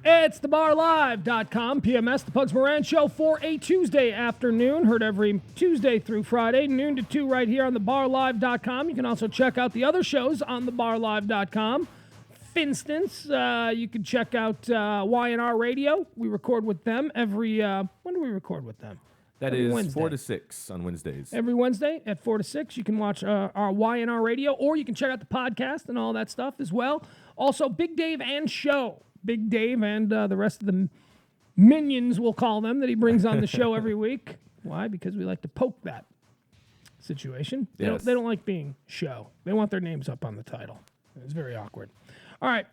It's thebarlive.com, PMS, the Pugs Moran Show for a Tuesday afternoon. Heard every Tuesday through Friday, noon to 2 right here on thebarlive.com. You can also check out the other shows on thebarlive.com. For instance, you can check out Y&R Radio. We record with them every, when do we record with them? That Every is Wednesday. 4 to 6 on Wednesdays. Every Wednesday at 4 to 6. You can watch our Y&R Radio, or you can check out the podcast and all that stuff as well. Also, Big Dave and Show. Big Dave and the rest of the minions, we'll call them, that he brings on the show every week. Why? Because we like to poke that situation. Yes. They don't like being show. They want their names up on the title. It's very awkward. All right.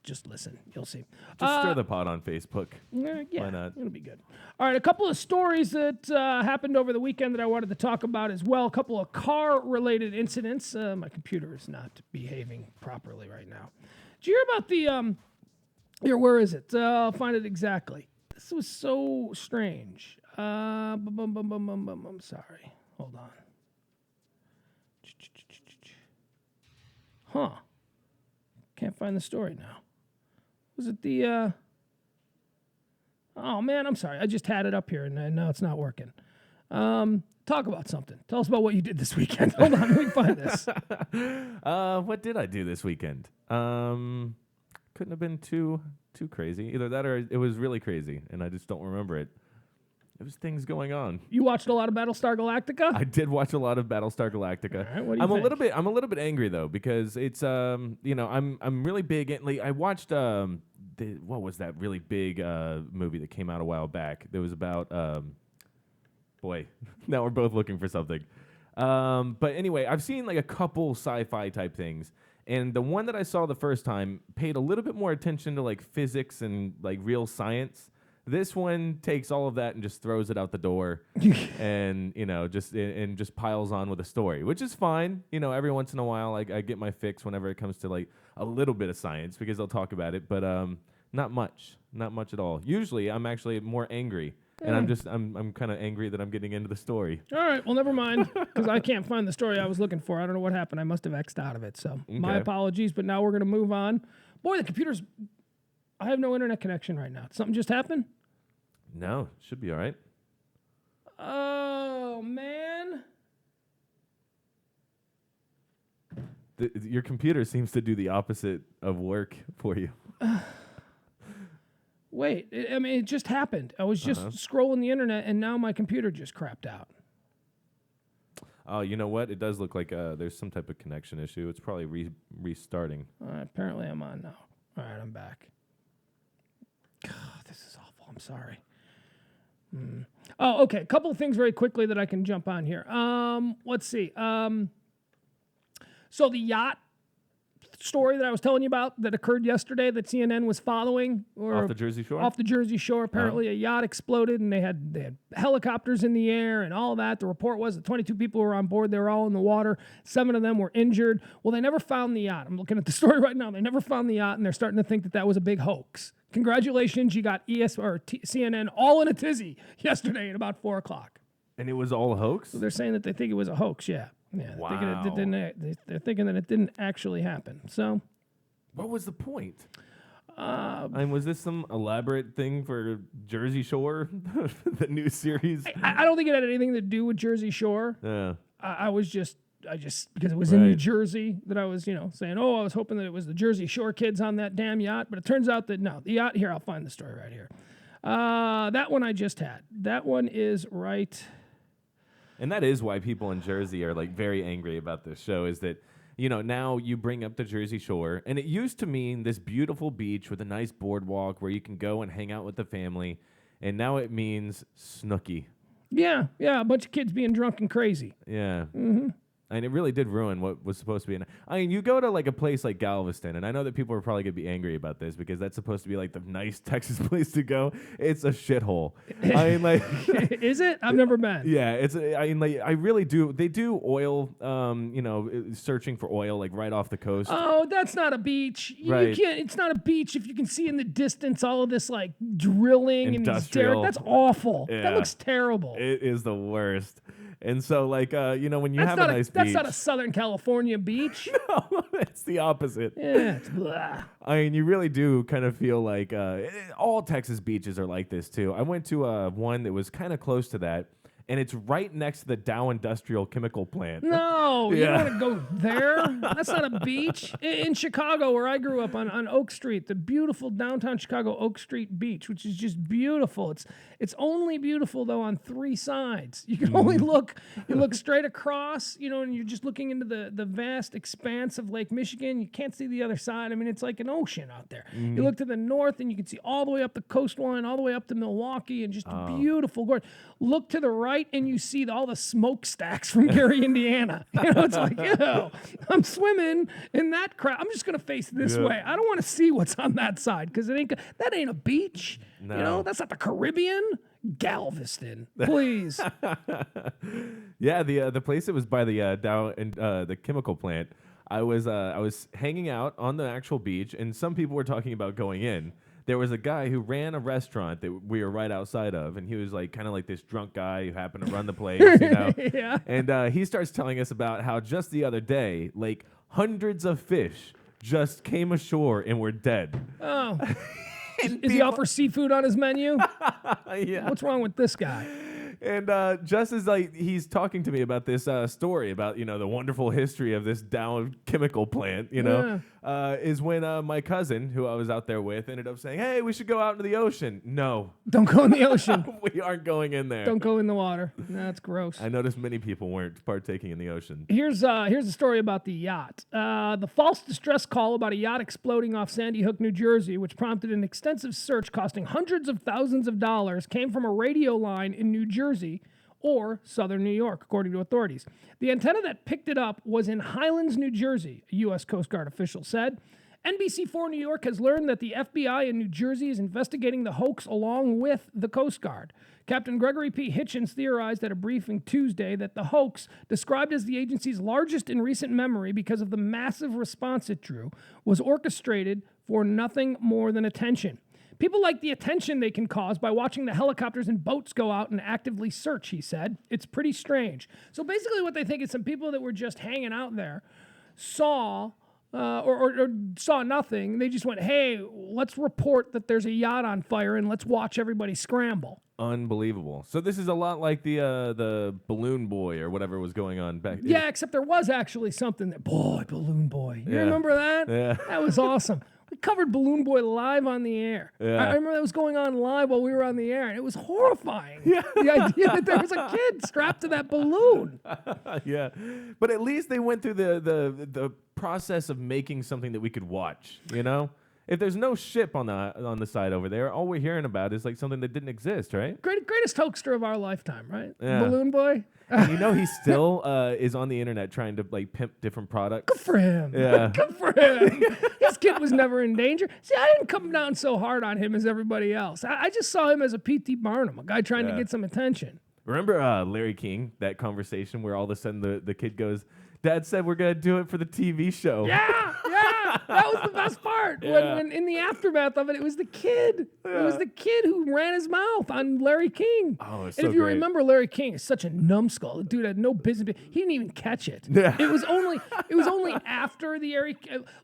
Just listen. You'll see. Just stir the pot on Facebook. Yeah, Why not? It'll be good. All right, a couple of stories that happened over the weekend that I wanted to talk about as well. A couple of car-related incidents. My computer is not behaving properly right now. Did you hear about the here? Where is it? I'll find it exactly. This was so strange. I'm sorry. Hold on. Huh. Can't find the story now. Was it the, oh man, I'm sorry. I just had it up here and now it's not working. Talk about something. Tell us about what you did this weekend. Hold on, let me find this. What did I do this weekend? Couldn't have been too crazy. Either that or it was really crazy and I just don't remember it. There was things going on. You watched a lot of Battlestar Galactica? I did watch a lot of Battlestar Galactica. All right, what do you I'm think? a little bit angry though because it's I'm really big I watched what was that really big movie that came out a while back? That was about boy, now we're both looking for something. But anyway, I've seen like a couple sci-fi type things. And the one that I saw the first time paid a little bit more attention to like physics and like real science. This one takes all of that and just throws it out the door, and just piles on with a story, which is fine. Every once in a while, I get my fix whenever it comes to like a little bit of science because they'll talk about it, but not much at all. Usually, I'm actually more angry, and I'm kind of angry that I'm getting into the story. All right, well, never mind, because I can't find the story I was looking for. I don't know what happened. I must have X'd out of it, so my Okay. apologies, but now we're going to move on. Boy, the computer's... I have no internet connection right now. Did something just happen? No, should be all right. Oh, man. Your computer seems to do the opposite of work for you. Wait, it just happened. I was just scrolling the internet, and now my computer just crapped out. Oh, you know what? It does look like there's some type of connection issue. It's probably restarting. Apparently, I'm on now. All right, I'm back. God, this is awful. I'm sorry. Oh, okay. A couple of things very quickly that I can jump on here. Let's see. So the yacht story that I was telling you about that occurred yesterday that CNN was following, or Off the Jersey Shore? Off the Jersey Shore. Apparently, a yacht exploded, and they had helicopters in the air and all that. The report was that 22 people were on board. They were all in the water. 7 of them were injured. Well, they never found the yacht. I'm looking at the story right now. They never found the yacht, and they're starting to think that that was a big hoax. Congratulations, you got CNN all in a tizzy yesterday at about 4 o'clock. And it was all a hoax? So they're saying that they think it was a hoax, yeah. Yeah, Wow. They're thinking that it didn't actually happen. So, What was the point? Was this some elaborate thing for Jersey Shore, the new series? I don't think it had anything to do with Jersey Shore. Yeah. I just because it was in New Right. Jersey that I was, saying, I was hoping that it was the Jersey Shore kids on that damn yacht. But it turns out that no, the yacht here. I'll find the story right here. That one I just had. That one is right. And that is why people in Jersey are like very angry about this show is that, now you bring up the Jersey Shore and it used to mean this beautiful beach with a nice boardwalk where you can go and hang out with the family. And now it means Snooki. Yeah, a bunch of kids being drunk and crazy. Yeah. Mm-hmm. And it really did ruin what was supposed to be. You go to like a place like Galveston, and I know that people are probably going to be angry about this because that's supposed to be like the nice Texas place to go. It's a shithole. Is it? I've never been. Yeah, I really do. They do oil, searching for oil like right off the coast. Oh, that's not a beach. Right. You can't. It's not a beach if you can see in the distance all of this like drilling and these Industrial. That's awful. Yeah. That looks terrible. It is the worst. And so, when you have a nice beach. That's not a Southern California beach. No, It's the opposite. Yeah, it's blah. I mean, you really do kind of feel like all Texas beaches are like this too. I went to one that was kind of close to that, and it's right next to the Dow Industrial Chemical Plant. No, you Yeah. don't want to go there. That's not a beach. In Chicago, where I grew up on Oak Street, the beautiful downtown Chicago Oak Street Beach, which is just beautiful. It's only beautiful though on three sides. You can only look. You look straight across, and you're just looking into the vast expanse of Lake Michigan. You can't see the other side. I mean, it's like an ocean out there. You look to the north, and you can see all the way up the coastline, all the way up to Milwaukee, and just a beautiful gorge. Look to the right, and you see all the smokestacks from Gary, Indiana. It's like, I'm swimming in that crowd. I'm just gonna face this way. I don't want to see what's on that side because that ain't a beach. No. That's not the Caribbean. Galveston, please. Yeah, the place that was by the Dow and the chemical plant. I was hanging out on the actual beach, and some people were talking about going in. There was a guy who ran a restaurant that we were right outside of, and he was like kind of like this drunk guy who happened to run the place, Yeah. And he starts telling us about how just the other day, like hundreds of fish just came ashore and were dead. Oh. Is he offer seafood on his menu? Yeah. What's wrong with this guy? And just as like he's talking to me about this story about the wonderful history of this Dow chemical plant, is when my cousin who I was out there with ended up saying, "Hey, we should go out into the ocean." No, Don't go in the ocean. we aren't going in there. Don't go in the water. That's gross. I noticed many people weren't partaking in the ocean. Here's a story about the yacht. The false distress call about a yacht exploding off Sandy Hook, New Jersey, which prompted an extensive search costing hundreds of thousands of dollars, came from a radio line in New Jersey or southern New York, according to authorities. The antenna that picked it up was in Highlands, New Jersey, a U.S. Coast Guard official said. NBC4 New York has learned that the FBI in New Jersey is investigating the hoax along with the Coast Guard. Captain Gregory P. Hitchens theorized at a briefing Tuesday that the hoax, described as the agency's largest in recent memory because of the massive response it drew, was orchestrated for nothing more than attention. People like the attention they can cause by watching the helicopters and boats go out and actively search, he said. It's pretty strange. So basically what they think is some people that were just hanging out there saw or saw nothing. They just went, hey, let's report that there's a yacht on fire and let's watch everybody scramble. Unbelievable. So this is a lot like the balloon boy or whatever was going on back. Yeah, except there was actually something that, Balloon Boy. You Yeah. remember that? Yeah. That was awesome. We covered Balloon Boy live on the air. Yeah. I remember that was going on live while we were on the air, and it was horrifying. Yeah. The idea that there was a kid strapped to that balloon. Yeah, but at least they went through the process of making something that we could watch. If there's no ship on the side over there, all we're hearing about is like something that didn't exist, right? Greatest hoaxer of our lifetime, right? Yeah. Balloon Boy. And he still is on the internet trying to like pimp different products. Good for him. Yeah. Good for him. His kid was never in danger. See, I didn't come down so hard on him as everybody else. I just saw him as a P.T. Barnum, a guy trying to get some attention. Remember Larry King, that conversation where all of a sudden the kid goes, "Dad said we're going to do it for the TV show." Yeah. That was the best part. Yeah. When in the aftermath of it, it was the kid. It was the kid who ran his mouth on Larry King. Oh, it's and so if you great. remember, Larry King is such a numbskull. The dude had no business. He didn't even catch it. Yeah. It was only after the air.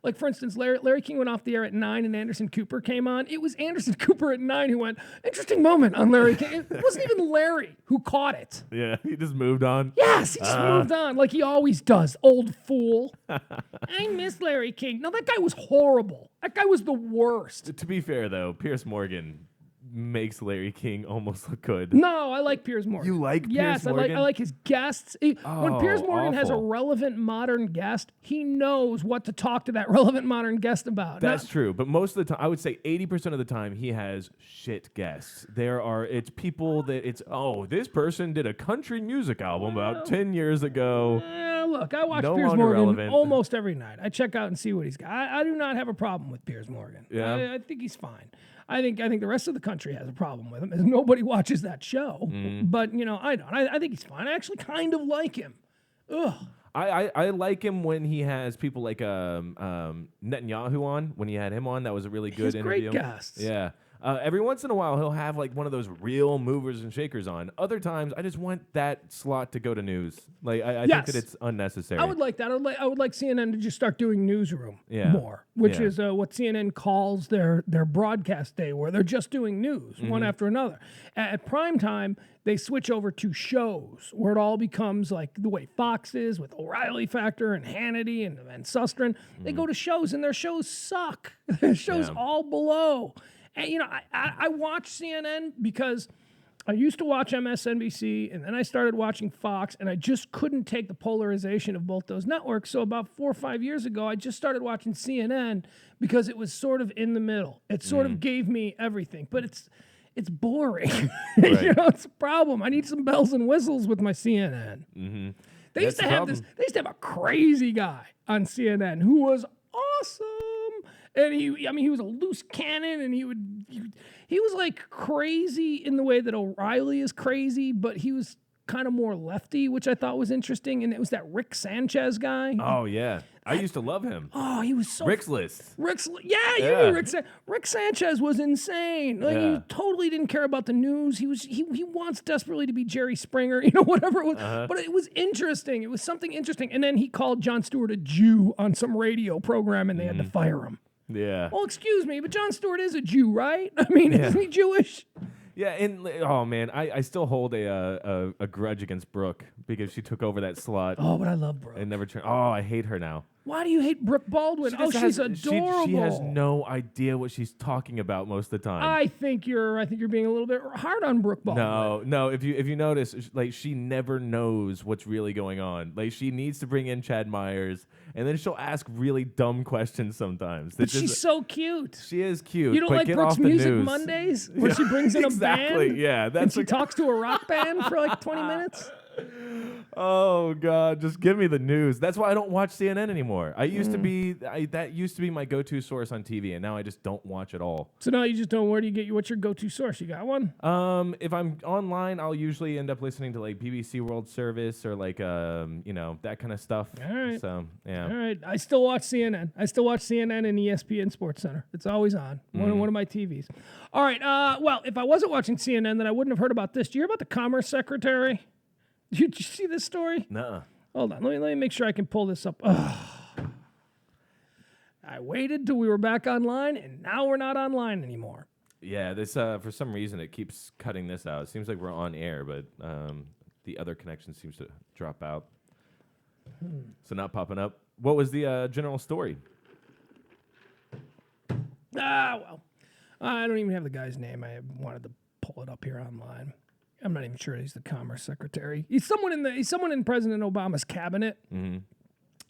Like for instance, Larry King went off the air at 9, and Anderson Cooper came on. It was Anderson Cooper at 9 who went, "Interesting moment on Larry King." It wasn't even Larry who caught it. Yeah, he just moved on. Yes, he just moved on like he always does, old fool. I miss Larry King. No, that guy was horrible. That guy was the worst. To be fair, though, Pierce Morgan makes Larry King almost look good. No, I like Piers Morgan. You like yes, Piers Morgan? I like his guests. When Piers Morgan has a awful. relevant modern guest, he knows what to talk to that relevant modern guest about. That's true, but most of the time, I would say 80% of the time, he has shit guests. It's people that this person did a country music album about 10 years ago. Look, I watch No Piers longer Morgan relevant. almost every night. I check out and see what he's got. I do not have a problem with Piers Morgan. Yeah. I think he's fine. I think the rest of the country has a problem with him, as nobody watches that show. But I don't. I think he's fine. I actually kind of like him. Ugh. I like him when he has people like Netanyahu on. When he had him on, that was a really good He's great interview. guests. Yeah. Every once in a while, he'll have like one of those real movers and shakers on. Other times, I just want that slot to go to news. Like I think that it's unnecessary. I would like that. I would like CNN to just start doing newsroom Yeah. more, which Yeah. is what CNN calls their broadcast day, where they're just doing news one after another. At prime time, they switch over to shows where it all becomes like the way Fox is with O'Reilly Factor and Hannity and Susteren. They go to shows and their shows suck. Their shows all below. And, you know, I watch CNN because I used to watch MSNBC and then I started watching Fox and I just couldn't take the polarization of both those networks. So about 4 or 5 years ago, I just started watching CNN because it was sort of in the middle. It sort of gave me everything, but it's boring. Right. You know, it's a problem. I need some bells and whistles with my CNN. Mm-hmm. They used to have this. They used to have a crazy guy on CNN who was awesome. And he was a loose cannon, and he was like crazy in the way that O'Reilly is crazy, but he was kind of more lefty, which I thought was interesting. And it was that Rick Sanchez guy. Oh yeah, I used to love him. Oh, he was so Rick's List. Yeah, you knew Rick Sanchez was insane. Like he totally didn't care about the news. He wants desperately to be Jerry Springer, you know, whatever it was. But it was interesting. It was something interesting. And then he called Jon Stewart a Jew on some radio program, and they had to fire him. Yeah. Well, excuse me, but Jon Stewart is a Jew, right? I mean, isn't he Jewish? Yeah, and oh man, I still hold a grudge against Brooke because she took over that slot Oh, but I love Brooke. and never turned. Oh, I hate her now. Why do you hate Brooke Baldwin? She's adorable. She has no idea what she's talking about most of the time. I think you're being a little bit hard on Brooke Baldwin. No. If you notice, like she never knows what's really going on. Like she needs to bring in Chad Myers, and then she'll ask really dumb questions sometimes. But she's so cute. She is cute. You don't but like get Brooke's off the Music news. Mondays, where she brings in a Exactly. band? Yeah, And that's she talks to a rock band for like 20 minutes. Oh God, just give me the news. That's why I don't watch CNN anymore. I used to be that used to be my go-to source on TV, and now I just don't watch at all. So now you just don't. Where do you get what's your go-to source? You got one? If I'm online, I'll usually end up listening to like BBC World Service or like that kind of stuff. All right. So yeah. All right. I still watch CNN. I still watch CNN and ESPN Sports Center. It's always on. One of my TVs. All right. Well, if I wasn't watching CNN, then I wouldn't have heard about this. Do you hear about the Commerce Secretary? Did you see this story? Nuh-uh. Hold on. Let me make sure I can pull this up. Ugh. I waited till we were back online, and now we're not online anymore. Yeah, this for some reason it keeps cutting this out. It seems like we're on air, but the other connection seems to drop out. So not popping up. What was the general story? Well, I don't even have the guy's name. I wanted to pull it up here online. I'm not even sure he's the Commerce Secretary. He's someone in President Obama's cabinet. Mm-hmm.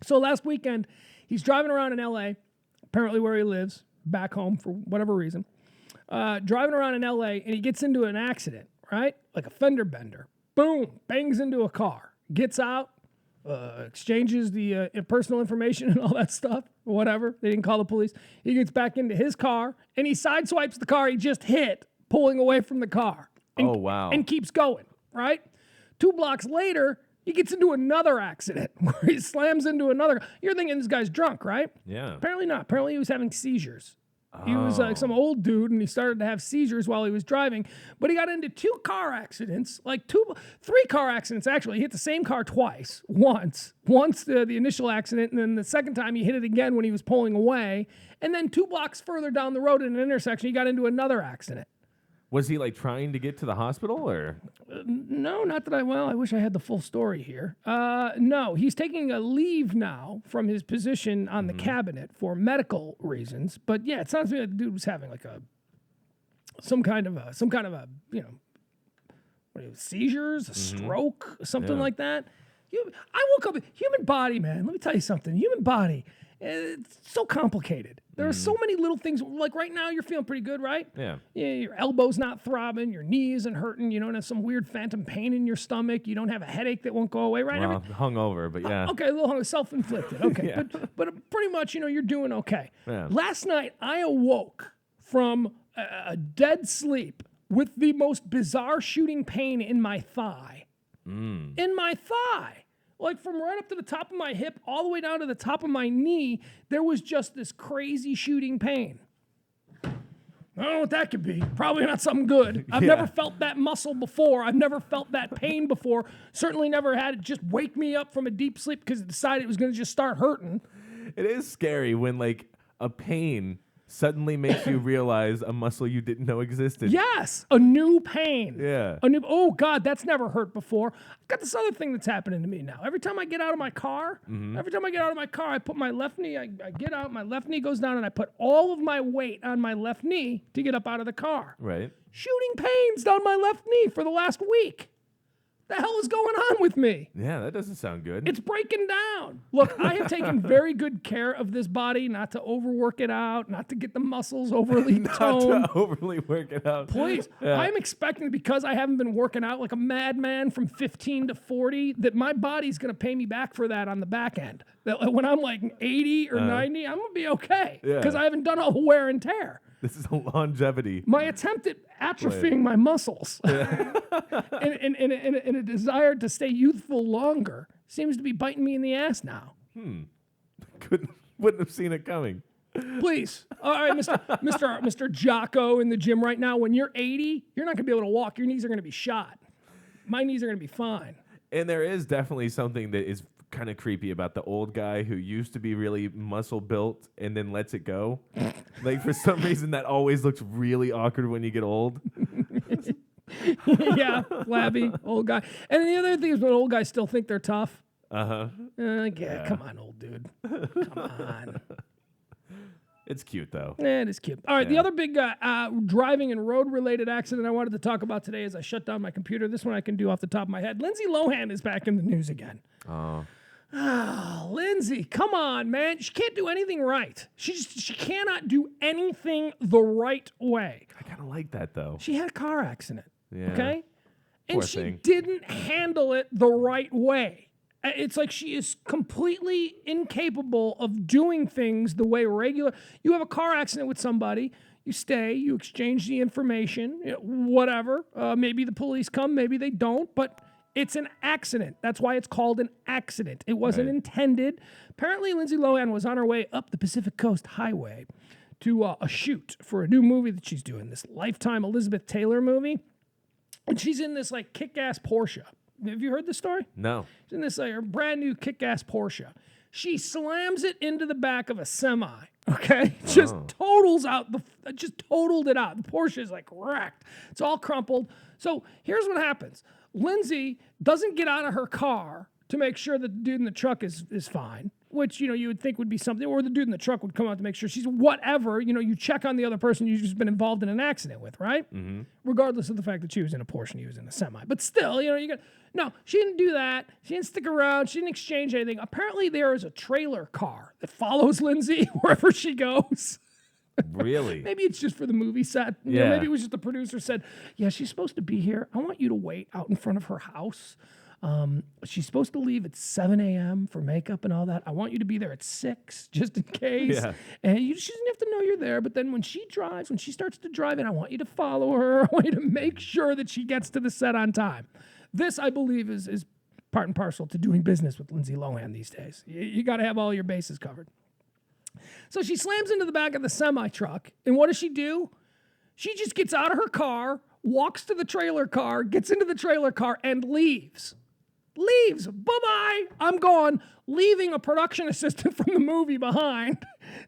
So last weekend, he's driving around in L.A., apparently where he lives, back home for whatever reason. Driving around in L.A., and he gets into an accident, right? Like a fender bender. Boom, bangs into a car. Gets out, exchanges the personal information and all that stuff, whatever. They didn't call the police. He gets back into his car, and he sideswipes the car he just hit, pulling away from the car. And, Oh, wow. And keeps going, right? 2 blocks later, he gets into another accident where he slams into another. You're thinking this guy's drunk, right? Yeah. Apparently not. Apparently he was having seizures. He was like some old dude, and he started to have seizures while he was driving. But he got into 2 car accidents, 3 car accidents, actually. He hit the same car twice. Once the initial accident, and then the second time he hit it again when he was pulling away. And then 2 blocks further down the road in an intersection, he got into another accident. Was he like trying to get to the hospital or? No, not that I wish I had the full story here. No, he's taking a leave now from his position on the cabinet for medical reasons. But yeah, it sounds to me like the dude was having like some kind of a seizures, a stroke, something like that. I woke up, human body, man. Let me tell you something. Human body, it's so complicated. There are so many little things. Like right now, you're feeling pretty good, right? Yeah. Yeah, your elbow's not throbbing, your knee isn't hurting, you don't have some weird phantom pain in your stomach, you don't have a headache that won't go away, right? Well, hungover, but yeah. Okay, a little hunger, self-inflicted. Okay, Yeah. but pretty much, you're doing okay. Yeah. Last night, I awoke from a dead sleep with the most bizarre shooting pain in my thigh. In my thigh. Like from right up to the top of my hip, all the way down to the top of my knee, there was just this crazy shooting pain. I don't know what that could be. Probably not something good. I've never felt that muscle before. I've never felt that pain before. Certainly never had it just wake me up from a deep sleep because it decided it was going to just start hurting. It is scary when like a pain suddenly makes you realize a muscle you didn't know existed. Yes, a new pain. Yeah. Oh, God, that's never hurt before. I've got this other thing that's happening to me now. Every time I get out of my car, I put my left knee, I get out, my left knee goes down, and I put all of my weight on my left knee to get up out of the car. Right. Shooting pains down my left knee for the last week. The hell is going on with me? Yeah, that doesn't sound good. It's breaking down. Look, I have taken very good care of this body, not to overwork it out, not to get the muscles overly toned. Not to overly work it out. Please. Yeah. I'm expecting, because I haven't been working out like a madman from 15 to 40, that my body's going to pay me back for that on the back end. That when I'm like 80 or 90, I'm going to be okay because I haven't done all the wear and tear. This is a longevity. My attempt at atrophying my muscles and a desire to stay youthful longer seems to be biting me in the ass now. Wouldn't have seen it coming. Please. All right, Mr. Jocko in the gym right now, when you're 80, you're not going to be able to walk. Your knees are going to be shot. My knees are going to be fine. And there is definitely something that is kind of creepy about the old guy who used to be really muscle built and then lets it go. Like for some reason that always looks really awkward when you get old. Yeah, flabby old guy. And the other thing is when old guys still think they're tough. Yeah. Come on, old dude. Come on. It's cute though. It is cute. All right, the other big driving and road-related accident I wanted to talk about today as I shut down my computer. This one I can do off the top of my head. Lindsay Lohan is back in the news again. Oh, Lindsay, come on, man. She can't do anything right. She cannot do anything the right way. I kind of like that though. She had a car accident. Yeah. Okay? And Poor she thing. didn't handle it the right way. It's like she is completely incapable of doing things the way regular. You have a car accident with somebody, you stay, you exchange the information, whatever. Maybe the police come, maybe they don't, but it's an accident. That's why it's called an accident. It wasn't intended. Apparently, Lindsay Lohan was on her way up the Pacific Coast Highway to a shoot for a new movie that she's doing, this Lifetime Elizabeth Taylor movie. And she's in this like kick-ass Porsche. Have you heard this story? No. She's in this like brand new kick-ass Porsche. She slams it into the back of a semi. Okay, just totaled it out. The Porsche is like wrecked. It's all crumpled. So here's what happens. Lindsay doesn't get out of her car to make sure that the dude in the truck is fine, which, you would think would be something, or the dude in the truck would come out to make sure she's whatever, you check on the other person you've just been involved in an accident with, right? Mm-hmm. Regardless of the fact that she was in a Porsche and he was in a semi. But still, no, she didn't do that. She didn't stick around. She didn't exchange anything. Apparently there is a trailer car that follows Lindsay wherever she goes. Really? Maybe it's just for the movie set. Maybe it was just the producer said, yeah, she's supposed to be here. I want you to wait out in front of her house. She's supposed to leave at 7 a.m. for makeup and all that. I want you to be there at 6 just in case. Yeah. And she doesn't have to know you're there. But then when she starts to drive in, I want you to follow her. I want you to make sure that she gets to the set on time. This, I believe, is part and parcel to doing business with Lindsay Lohan these days. You got to have all your bases covered. So she slams into the back of the semi-truck, and what does she do? She just gets out of her car, walks to the trailer car, gets into the trailer car, and leaves. Leaves. Bye-bye. I'm gone. Leaving a production assistant from the movie behind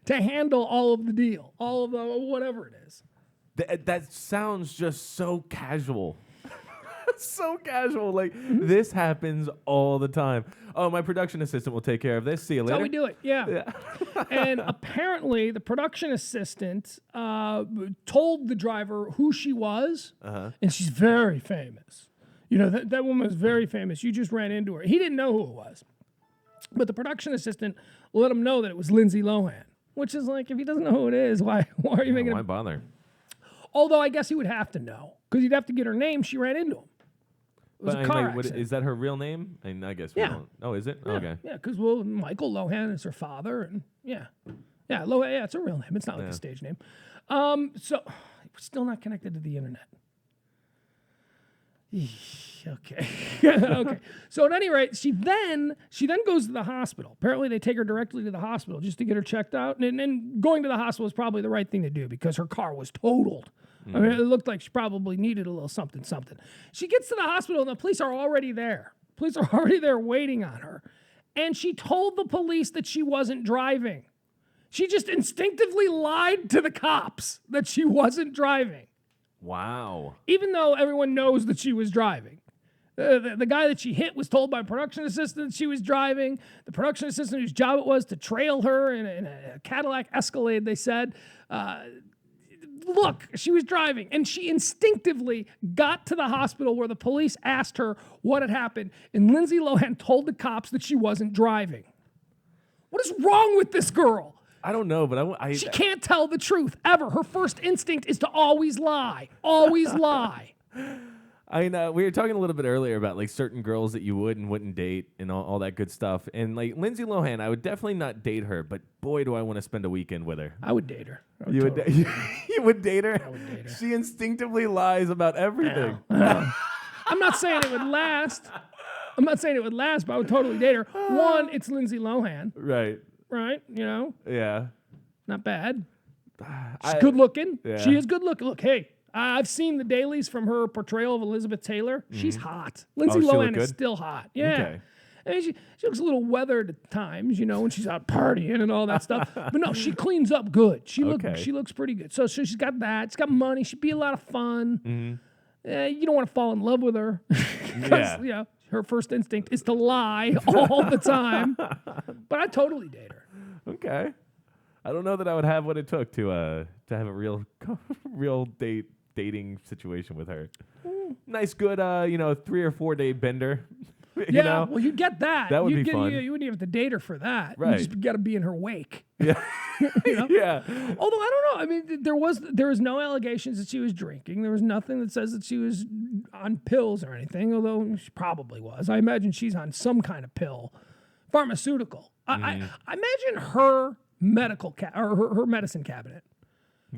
to handle all of the deal, all of the whatever it is. That sounds just so casual. So casual. Like, this happens all the time. Oh, my production assistant will take care of this. See you later. That's how we do it, yeah. And apparently, the production assistant told the driver who she was, and she's very famous. That woman was very famous. You just ran into her. He didn't know who it was. But the production assistant let him know that it was Lindsay Lohan, which is like, if he doesn't know who it is, why are you making Why bother? Although I guess he would have to know, because he'd have to get her name. She ran into him. It was a car accident. Is that her real name? I guess we don't. Oh, is it? Yeah. Okay. Yeah, because Michael Lohan is her father, and Lohan. Yeah, it's her real name. It's not like a stage name. So we're still not connected to the internet. Okay. Okay. So at any rate, she then goes to the hospital. Apparently, they take her directly to the hospital just to get her checked out. And going to the hospital is probably the right thing to do because her car was totaled. I mean, it looked like she probably needed a little something. She gets to the hospital and the police are already there. Police are already there waiting on her. And she told the police that she wasn't driving. She just instinctively lied to the cops that she wasn't driving. Wow. Even though everyone knows that she was driving. The guy that she hit was told by a production assistant she was driving. The production assistant whose job it was to trail her in a Cadillac Escalade, they said. Look, she was driving. And she instinctively got to the hospital where the police asked her what had happened. And Lindsay Lohan told the cops that she wasn't driving. What is wrong with this girl? I don't know, but She can't tell the truth, ever. Her first instinct is to always lie. Always lie. I know. We were talking a little bit earlier about like certain girls that you would and wouldn't date and all that good stuff. And like Lindsay Lohan, I would definitely not date her, but boy, do I want to spend a weekend with her. I would date her. You would date her? I would date her. She instinctively lies about everything. I'm not saying it would last. But I would totally date her. One, it's Lindsay Lohan, Right. right? You know, Yeah. not bad. She's good looking. Yeah. She is good looking. Look, hey, I've seen the dailies from her portrayal of Elizabeth Taylor. She's hot. Lindsay she look Lohan is good? still hot. Yeah. Okay. I mean, she looks a little weathered at times, you know, when she's out partying and all that stuff. But no, she cleans up good. She looks pretty good. So she's got that. She's got money. She'd be a lot of fun. You don't want to fall in love with her because Yeah. her first instinct is to lie all the time. But I totally date her. Okay. I don't know that I would have what it took to have a real dating situation with her. Nice, good, 3 or 4 day bender. you know? Well, you'd get that. That would be fun. You wouldn't even have to date her for that. Right. You just got to be in her wake. Yeah. You know? Yeah. Although I don't know. I mean, there was no allegations that she was drinking. There was nothing that says that she was on pills or anything. Although she probably was. I imagine she's on some kind of pill, pharmaceutical. I imagine her medical or her medicine cabinet.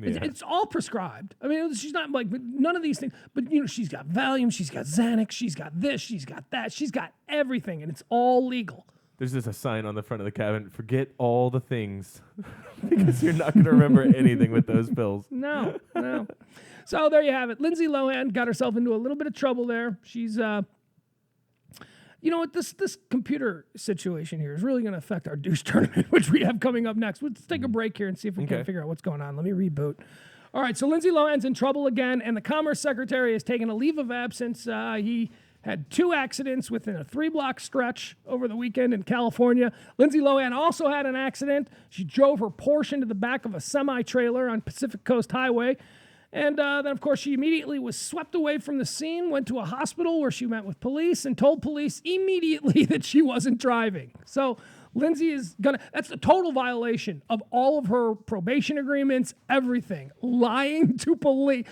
Yeah. It's all prescribed. I mean, she's not like none of these things. But you know, she's got Valium, she's got Xanax, she's got this, she's got that, she's got everything, and it's all legal. There's just a sign on the front of the cabinet, forget all the things. Because you're not going to remember anything with those pills. No. So there you have it. Lindsay Lohan got herself into a little bit of trouble there. She's, you know what, this computer situation here is really going to affect our douche tournament, which we have coming up next. Let's take a break here and see if we can figure out what's going on. Let me reboot. All right, so Lindsay Lohan's in trouble again, and the Commerce Secretary has taken a leave of absence. He had 2 accidents within a 3-block stretch over the weekend in California. Lindsay Lohan also had an accident. She drove her Porsche into the back of a semi-trailer on Pacific Coast Highway. And then, of course, she immediately was swept away from the scene, went to a hospital where she met with police and told police immediately that she wasn't driving. So Lindsay is that's a total violation of all of her probation agreements, everything. Lying to police.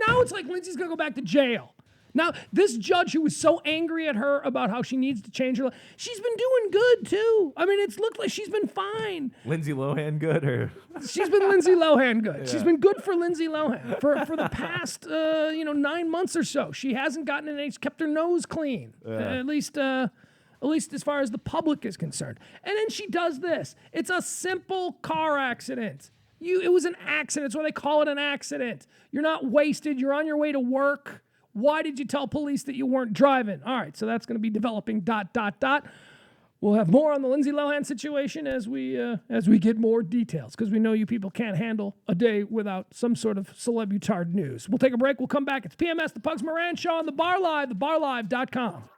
Now it's like Lindsay's going to go back to jail. Now, this judge who was so angry at her about how she needs to change her life, she's been doing good, too. I mean, it's looked like she's been fine. Lindsay Lohan good? Or She's been Lindsay Lohan good. Yeah. She's been good for Lindsay Lohan for the past, 9 months or so. She hasn't gotten in she's kept her nose clean, at least as far as the public is concerned. And then she does this. It's a simple car accident. It was an accident. That's why they call it an accident. You're not wasted. You're on your way to work. Why did you tell police that you weren't driving? All right, so that's going to be developing ... We'll have more on the Lindsay Lohan situation as we get more details, because we know you people can't handle a day without some sort of celebutard news. We'll take a break. We'll come back. It's PMS, the Pugs Moran Show on The Bar Live, thebarlive.com.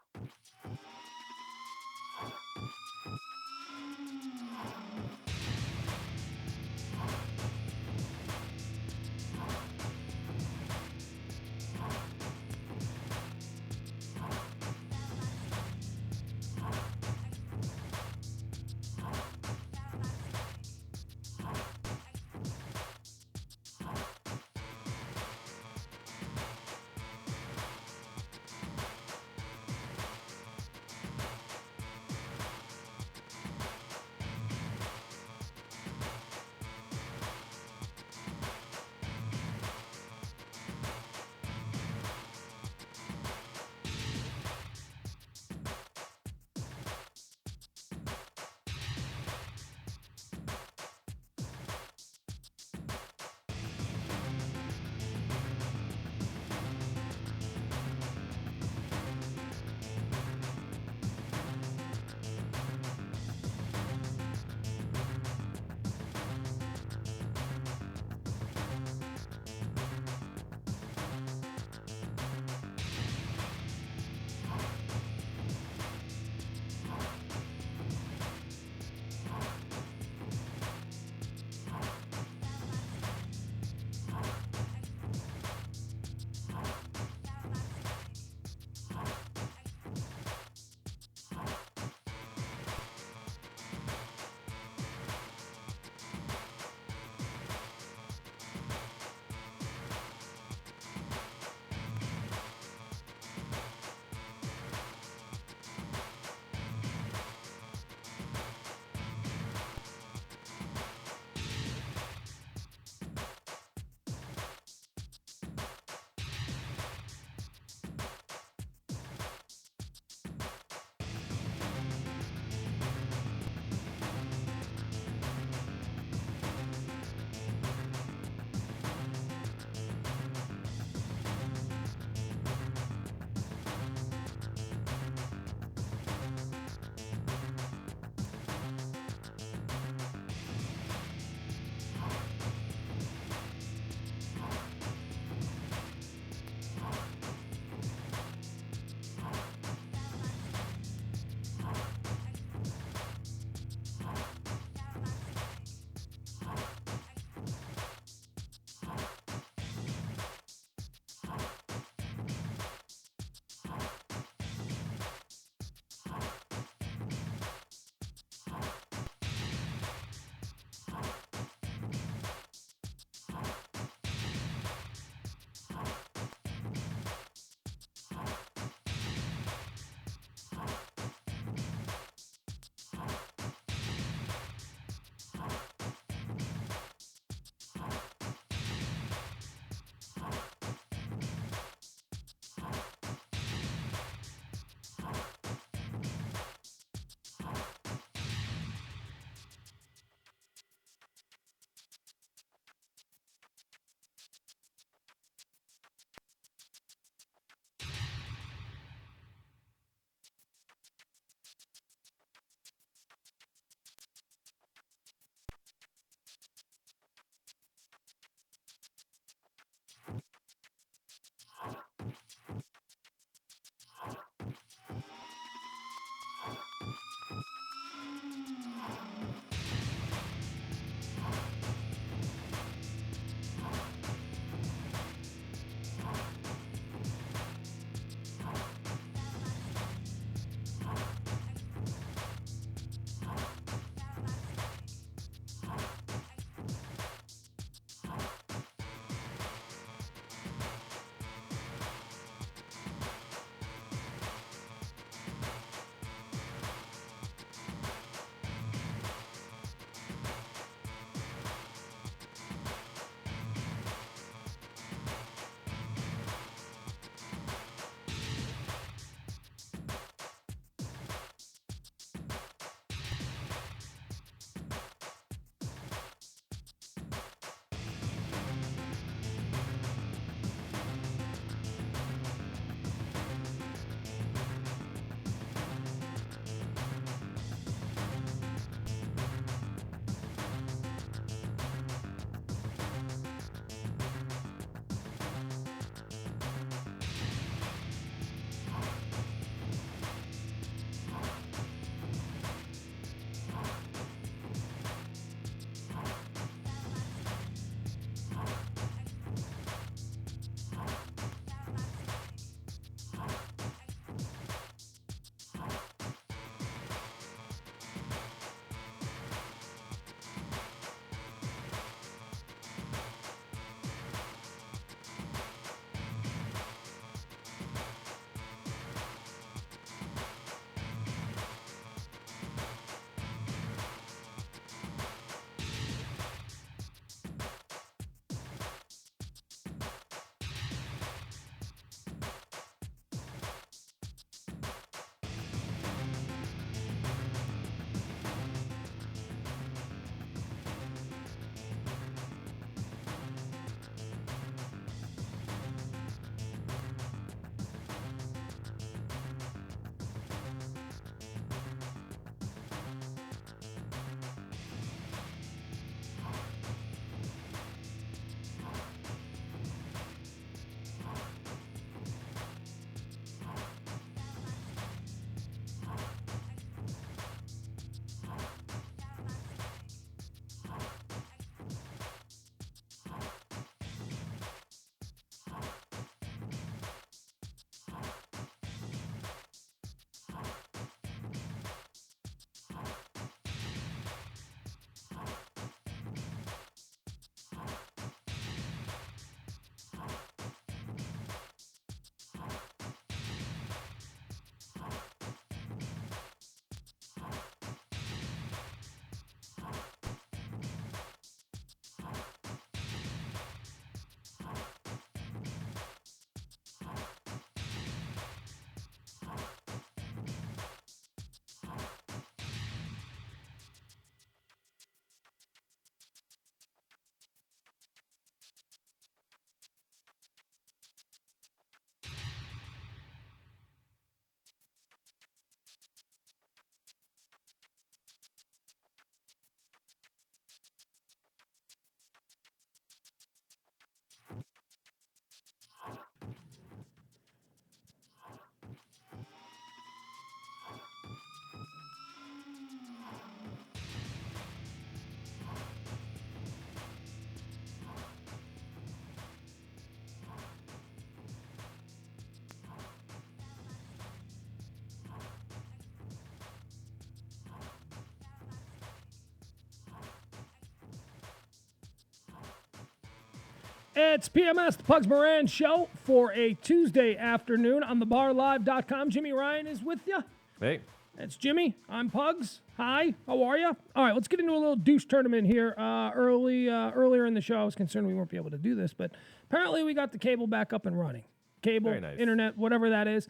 It's PMS, the Pugs Moran Show, for a Tuesday afternoon on thebarlive.com. Jimmy Ryan is with you. Hey. It's Jimmy. I'm Pugs. Hi. How are you? All right, let's get into a little douche tournament here. Earlier in the show, I was concerned we won't be able to do this, but apparently we got the cable back up and running. Cable, Very nice. internet, whatever that is.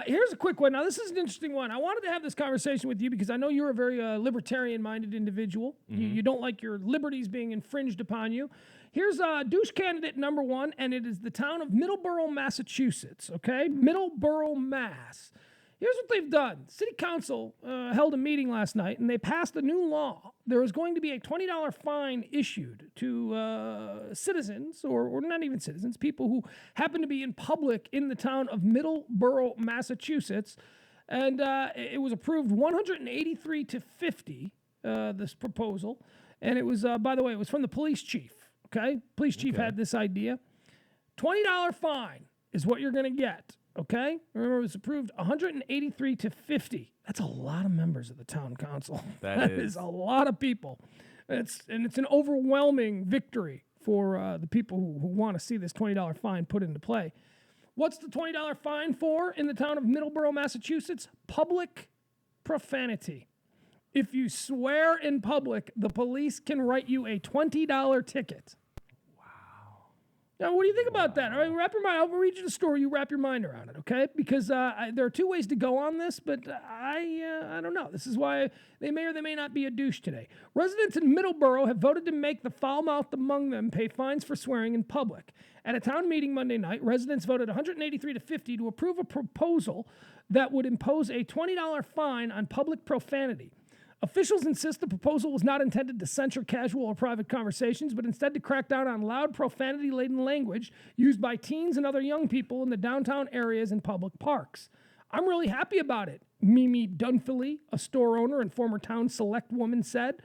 Here's a quick one. Now, this is an interesting one. I wanted to have this conversation with you because I know you're a very libertarian-minded individual. You don't like your liberties being infringed upon you. Here's douche candidate number one, and it is the town of Middleborough, Massachusetts, okay? Middleborough, Mass. Here's what they've done. City Council held a meeting last night, and they passed a new law. There is going to be a $20 fine issued to citizens, or not even citizens, people who happen to be in public in the town of Middleborough, Massachusetts. And it was approved 183 to 50, this proposal. And it was, by the way, it was from the police chief, okay? Police chief had this idea. $20 fine is what you're going to get. Okay? Remember, it was approved 183 to 50. That's a lot of members of the town council. That is a lot of people. It's an overwhelming victory for the people who want to see this $20 fine put into play. What's the $20 fine for in the town of Middleborough, Massachusetts? Public profanity. If you swear in public, the police can write you a $20 ticket. Now, what do you think about that? All right, wrap your mind. I'll read you the story. You wrap your mind around it, okay? Because there are two ways to go on this, but I don't know. This is why they may or they may not be a douche today. Residents in Middleborough have voted to make the foul-mouthed among them pay fines for swearing in public. At a town meeting Monday night, residents voted 183 to 50 to approve a proposal that would impose a $20 fine on public profanity. Officials insist the proposal was not intended to censure casual or private conversations, but instead to crack down on loud, profanity-laden language used by teens and other young people in the downtown areas and public parks. I'm really happy about it, Mimi Dunphy, a store owner and former town select woman, said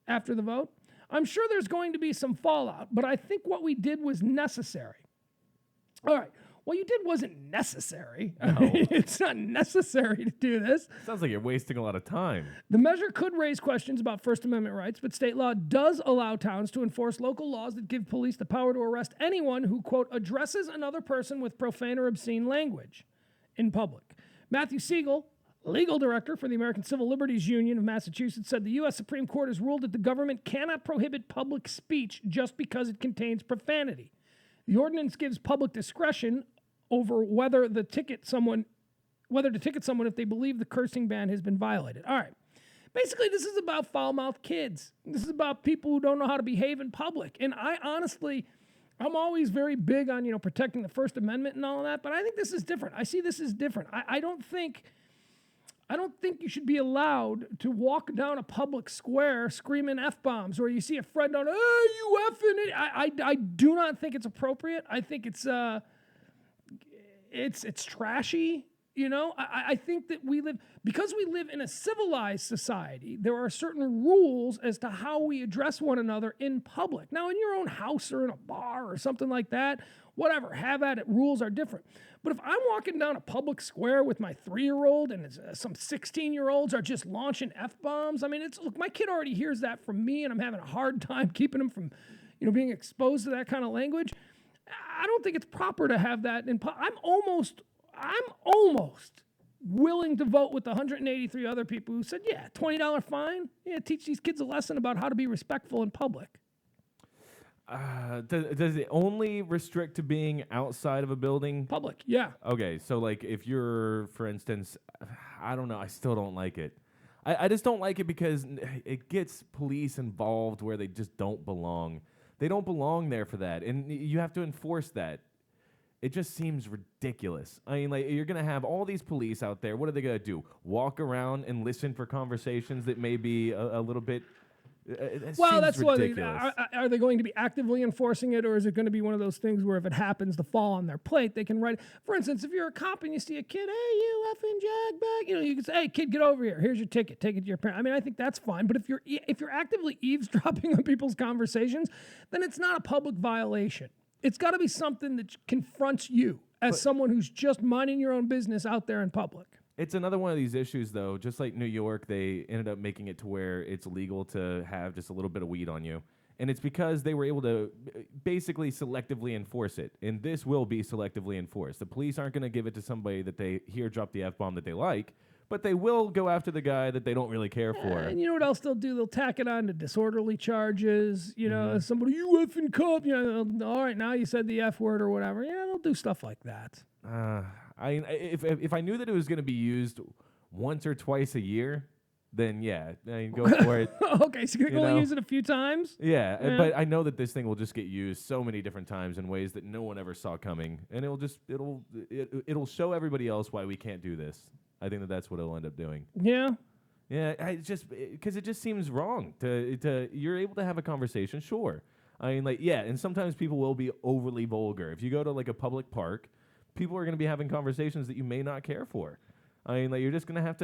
after the vote. I'm sure there's going to be some fallout, but I think what we did was necessary. All right. What you did wasn't necessary. No. It's not necessary to do this. Sounds like you're wasting a lot of time. The measure could raise questions about First Amendment rights, but state law does allow towns to enforce local laws that give police the power to arrest anyone who, quote, addresses another person with profane or obscene language in public. Matthew Siegel, legal director for the American Civil Liberties Union of Massachusetts, said the U.S. Supreme Court has ruled that the government cannot prohibit public speech just because it contains profanity. The ordinance gives public discretion over whether to ticket someone if they believe the cursing ban has been violated. All right. Basically, this is about foul-mouthed kids. This is about people who don't know how to behave in public. And I'm always very big on, protecting the First Amendment and all of that, but I think this is different. I see this as different. I don't think you should be allowed to walk down a public square screaming F-bombs, or you see a friend on, "Hey, you effing it." I do not think it's appropriate. I think it's trashy, I think that because we live in a civilized society, there are certain rules as to how we address one another in public. Now, in your own house or in a bar or something like that, whatever, have at it, rules are different. But if I'm walking down a public square with my 3-year-old and some 16-year-olds are just launching F-bombs, look, my kid already hears that from me, and I'm having a hard time keeping him from, being exposed to that kind of language. I don't think it's proper to have that in I'm almost willing to vote with the 183 other people who said, yeah, $20 fine. Yeah, teach these kids a lesson about how to be respectful in public. Does it only restrict to being outside of a building? Public, yeah. Okay, so like if you're, for instance, I don't know, I still don't like it. I just don't like it because it gets police involved where they just don't belong. They don't belong there for that, and you have to enforce that. It just seems ridiculous. You're going to have all these police out there. What are they going to do? Walk around and listen for conversations that may be a little bit... Well, that's ridiculous. Are they going to be actively enforcing it, or is it going to be one of those things where if it happens to fall on their plate, they can write... For instance, if you're a cop and you see a kid, "Hey, you effing jackbag," you can say, "Hey, kid, get over here. Here's your ticket. Take it to your parent." I think that's fine. But if you're actively eavesdropping on people's conversations, then it's not a public violation. It's got to be something that confronts you as someone who's just minding your own business out there in public. It's another one of these issues, though. Just like New York, they ended up making it to where it's legal to have just a little bit of weed on you. And it's because they were able to basically selectively enforce it. And this will be selectively enforced. The police aren't going to give it to somebody that they hear drop the F-bomb that they like, but they will go after the guy that they don't really care for. And you know what else they'll do? They'll tack it on to disorderly charges. You know, somebody, you effing cop. You know, all right, now you said the F word or whatever. Yeah, they'll do stuff like that. If I knew that it was going to be used once or twice a year, then yeah, I mean, go for it. Okay, so you're going to use it a few times? Yeah, but I know that this thing will just get used so many different times in ways that no one ever saw coming, and it'll show everybody else why we can't do this. I think that's what it'll end up doing. Yeah. Yeah, because it just seems wrong to you're able to have a conversation, sure. I mean, like, yeah, and sometimes people will be overly vulgar. If you go to like a public park, people are going to be having conversations that you may not care for. I mean, like, you're gonna have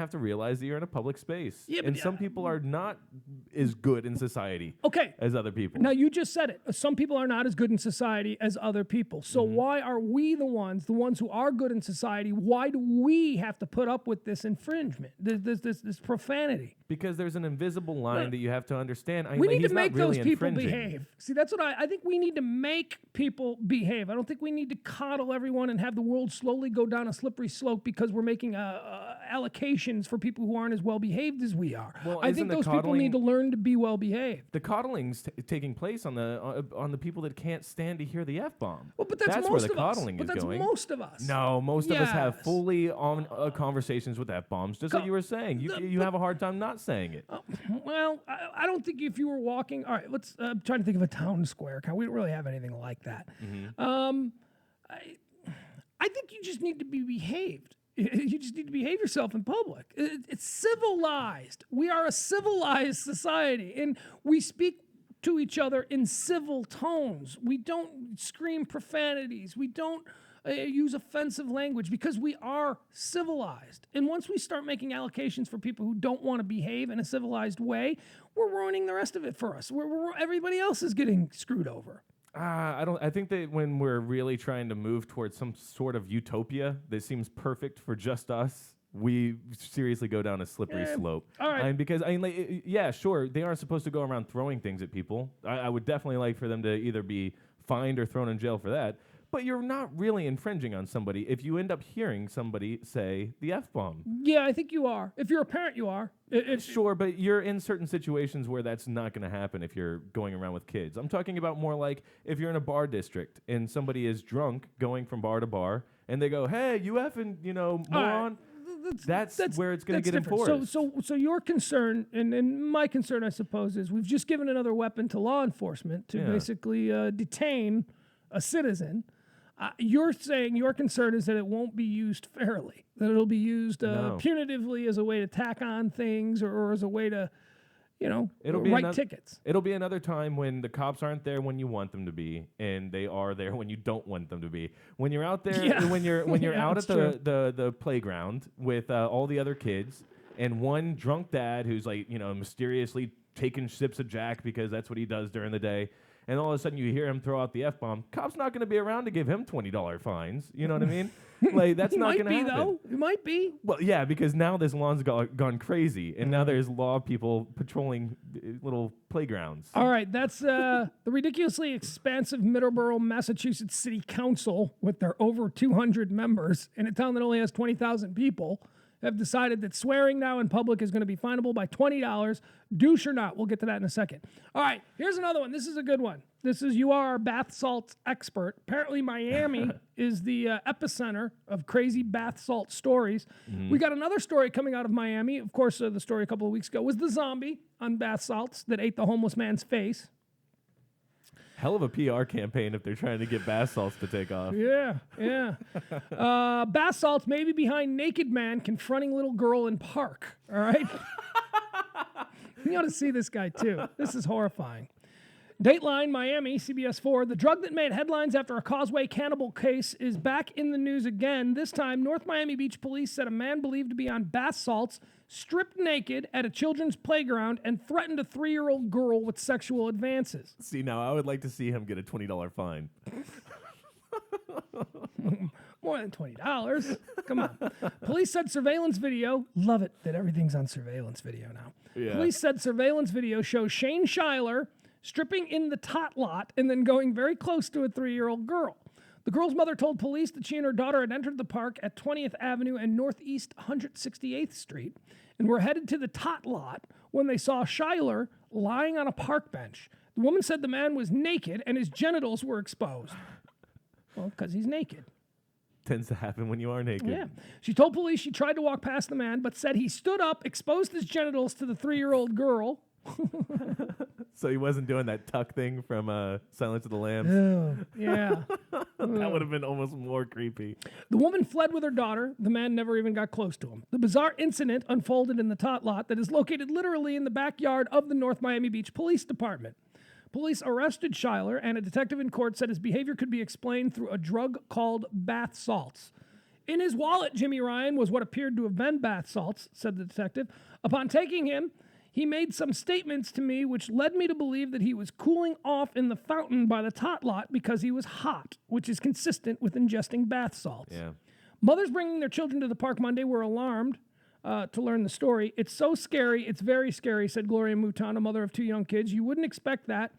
to realize that you're in a public space. Yeah, and some people are not as good in society as other people. Now, you just said it. Some people are not as good in society as other people. So why are we the ones who are good in society, why do we have to put up with this infringement, this profanity? Because there's an invisible line that you have to understand. We need to make those people behave. See, that's what I think we need to make people behave. I don't think we need to coddle everyone and have the world slowly go down a slippery slope because we're making allocations for people who aren't as well behaved as we are. Well, I think those people need to learn to be well behaved. The coddling's taking place on the people that can't stand to hear the F-bomb. Well, but that's most where the of us. coddling But is that's going. most of us. No, most of us have Yes. fully on conversations with F-bombs, just like you were saying. You have a hard time not saying it. Well, I don't think if you were walking. All right, let's. I'm trying to think of a town square. We don't really have anything like that. I think you just need to be behaved. You just need to behave yourself in public. It's civilized. We are a civilized society, and we speak to each other in civil tones. We don't scream profanities. We don't use offensive language because we are civilized. And once we start making allocations for people who don't want to behave in a civilized way, we're ruining the rest of it for us. Everybody else is getting screwed over. I think that when we're really trying to move towards some sort of utopia that seems perfect for just us, we seriously go down a slippery slope. All right. Because yeah, sure, they aren't supposed to go around throwing things at people. I would definitely like for them to either be fined or thrown in jail for that. But you're not really infringing on somebody if you end up hearing somebody say the F-bomb. Yeah, I think you are. If you're a parent, you are. Sure, but you're in certain situations where that's not going to happen if you're going around with kids. I'm talking about more like if you're in a bar district and somebody is drunk going from bar to bar and they go, hey, you effing, moron. That's where it's going to get enforced. So your concern, and my concern, I suppose, is we've just given another weapon to law enforcement to basically detain a citizen. You're saying your concern is that it won't be used fairly, that it'll be used punitively as a way to tack on things or as a way to, write tickets. It'll be another time when the cops aren't there when you want them to be, and they are there when you don't want them to be. When you're out there, when you're out at the playground with all the other kids, and one drunk dad who's mysteriously taking sips of Jack because that's what he does during the day. And all of a sudden you hear him throw out the F-bomb. Cop's not going to be around to give him $20 fines. You know what I mean? That's not going to happen. Though. It might be. Well, yeah, because now this lawn's gone crazy, and now there's law people patrolling little playgrounds. All right, that's the ridiculously expansive Middleborough, Massachusetts City Council with their over 200 members in a town that only has 20,000 people. Have decided that swearing now in public is going to be finable by $20, douche or not. We'll get to that in a second. All right, here's another one. This is a good one. You are our bath salts expert. Apparently Miami is the epicenter of crazy bath salt stories. We got another story coming out of Miami. Of course, the story a couple of weeks ago was the zombie on bath salts that ate the homeless man's face. Hell of a PR campaign if they're trying to get bath salts to take off. Yeah. Bath salts may be behind naked man confronting little girl in park. All right? You ought to see this guy, too. This is horrifying. Dateline, Miami, CBS 4. The drug that made headlines after a Causeway cannibal case is back in the news again. This time, North Miami Beach police said a man believed to be on bath salts stripped naked at a children's playground and threatened a 3-year-old girl with sexual advances. See, now I would like to see him get a $20 fine. More than $20. Come on. Police said surveillance video. Love it that everything's on surveillance video now. Yeah. Police said surveillance video shows Shane Schuyler stripping in the tot lot, and then going very close to a 3-year-old girl. The girl's mother told police that she and her daughter had entered the park at 20th Avenue and Northeast 168th Street and were headed to the tot lot when they saw Schuyler lying on a park bench. The woman said the man was naked and his genitals were exposed. Well, because he's naked. Tends to happen when you are naked. Yeah. She told police she tried to walk past the man, but said he stood up, exposed his genitals to the 3-year-old girl. So he wasn't doing that tuck thing from Silence of the Lambs. Oh, yeah. That would have been almost more creepy. The woman fled with her daughter. The man never even got close to him. The bizarre incident unfolded in the tot lot that is located literally in the backyard of the North Miami Beach Police Department. Police arrested Schuyler, and a detective in court said his behavior could be explained through a drug called bath salts. In his wallet, Jimmy Ryan, was what appeared to have been bath salts, said the detective. Upon taking him, he made some statements to me which led me to believe that he was cooling off in the fountain by the tot lot because he was hot, which is consistent with ingesting bath salts. Yeah. Mothers bringing their children to the park Monday were alarmed to learn the story. It's so scary. It's very scary, said Gloria Mouton, a mother of 2 young kids. You wouldn't expect that.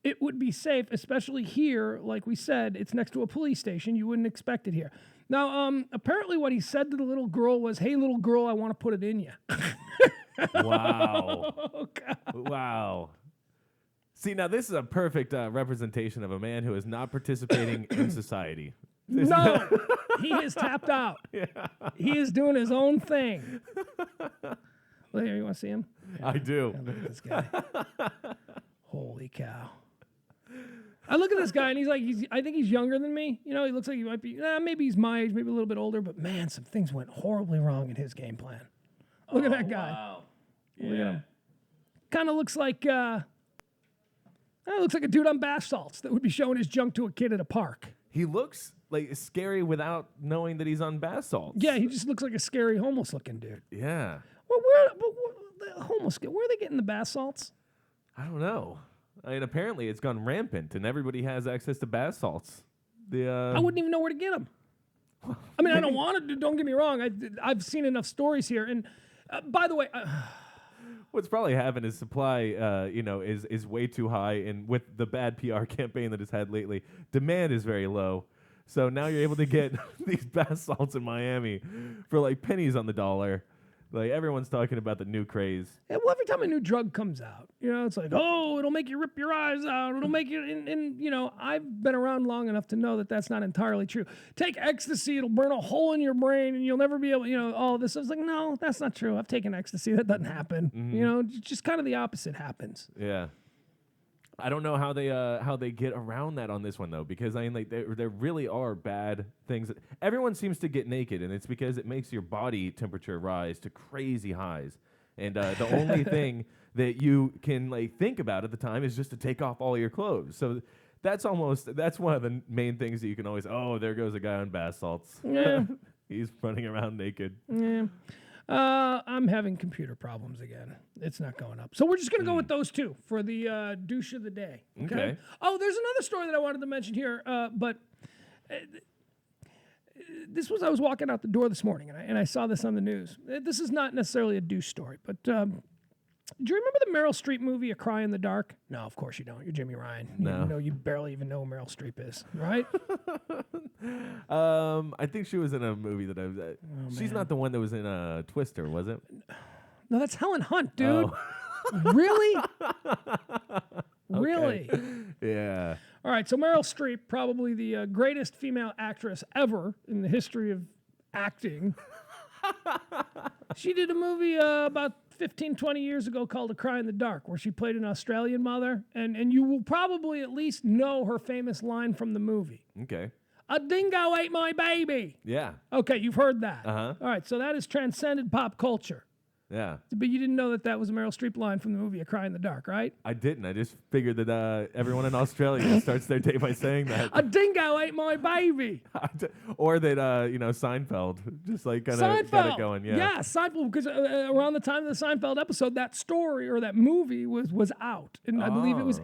It would be safe, especially here. Like we said, it's next to a police station. You wouldn't expect it here. Now, apparently what he said to the little girl was, "Hey, little girl, I want to put it in you." Wow. Oh, God. Wow. See, now this is a perfect representation of a man who is not participating in society. No, he is tapped out. Yeah. He is doing his own thing. Look here, you want to see him? I do. Yeah, look at this guy. Holy cow. I look at this guy, and I think he's younger than me. You know, he looks like he might be, maybe he's my age, maybe a little bit older, but man, some things went horribly wrong in his game plan. Look at that guy. Wow. Look at him. Kind of looks like a dude on bath salts that would be showing his junk to a kid at a park. He looks like scary without knowing that he's on bath salts. Yeah, he just looks like a scary homeless-looking dude. Yeah. Well, the homeless, where are they getting the bath salts? I don't know. I mean, apparently it's gone rampant, and everybody has access to bath salts. I wouldn't even know where to get them. I mean, I don't want to. Don't get me wrong. I've seen enough stories here, and by the way, what's probably happened is supply, is way too high, and with the bad PR campaign that it's had lately, demand is very low. So now you're able to get these bath salts in Miami for like pennies on the dollar. Like everyone's talking about the new craze. Yeah, well, every time a new drug comes out, it's like, oh, it'll make you rip your eyes out. It'll make you, and I've been around long enough to know that that's not entirely true. Take ecstasy, it'll burn a hole in your brain, and you'll never be able, all this. I was like, no, that's not true. I've taken ecstasy. That doesn't happen. Mm-hmm. Just kind of the opposite happens. Yeah. I don't know how they get around that on this one though, because I mean, like there really are bad things. Everyone seems to get naked, and it's because it makes your body temperature rise to crazy highs. And the only thing that you can like think about at the time is just to take off all your clothes. So that's one of the main things that you can always. Oh, there goes a guy on bath salts. Yeah. He's running around naked. Yeah. I'm having computer problems again. It's not going up. So we're just going to go with those two for the douche of the day. Okay? Oh, there's another story that I wanted to mention here, but I was walking out the door this morning, and I saw this on the news. This is not necessarily a douche story, but do you remember the Meryl Streep movie, A Cry in the Dark? No, of course you don't. You're Jimmy Ryan. No. You barely even know who Meryl Streep is, right? I think she was in a movie that I was at. She's not the one that was in Twister, was it? No, that's Helen Hunt, dude. Oh. Really? Really? Yeah. All right, so Meryl Streep, probably the greatest female actress ever in the history of acting. She did a movie about 15, 20 years ago called A Cry in the Dark, where she played an Australian mother, and you will probably at least know her famous line from the movie. Okay. A dingo ate my baby. Yeah. Okay, you've heard that. Uh-huh. All right, so that has transcended pop culture. Yeah. But you didn't know that was a Meryl Streep line from the movie A Cry in the Dark, right? I didn't. I just figured that everyone in Australia starts their day by saying that. A dingo ate my baby. Or that, Seinfeld just like kind of got it going. Yeah. Yeah, Seinfeld, because around the time of the Seinfeld episode, that story or that movie was out. And I believe it was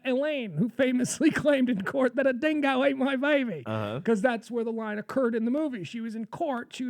Elaine who famously claimed in court that a dingo ate my baby. Because that's where the line occurred in the movie. She was in court.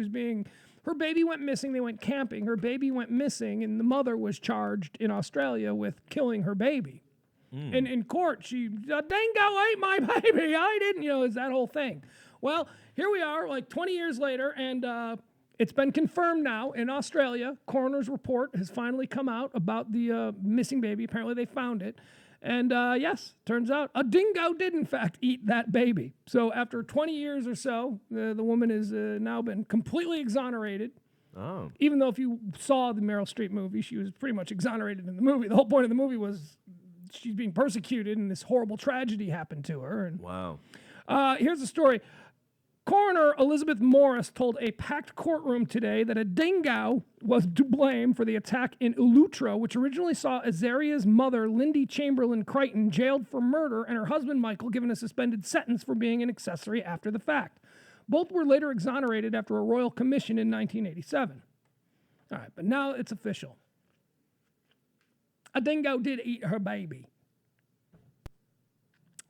Her baby went missing. They went camping. Her baby went missing, and the mother was charged in Australia with killing her baby. And in court, a dingo ate my baby. I didn't, it's that whole thing. Well, here we are, like 20 years later, and it's been confirmed now in Australia. Coroner's report has finally come out about the missing baby. Apparently they found it. And yes, turns out a dingo did, in fact, eat that baby. So after 20 years or so, the woman has now been completely exonerated. Oh. Even though if you saw the Meryl Streep movie, she was pretty much exonerated in the movie. The whole point of the movie was she's being persecuted and this horrible tragedy happened to her. And, Wow. Here's the story. Coroner Elizabeth Morris told a packed courtroom today that a dingo was to blame for the attack in Eleuthera, which originally saw Azaria's mother, Lindy Chamberlain Crichton, jailed for murder and her husband, Michael, given a suspended sentence for being an accessory after the fact. Both were later exonerated after a royal commission in 1987. All right, but now it's official. A dingo did eat her baby.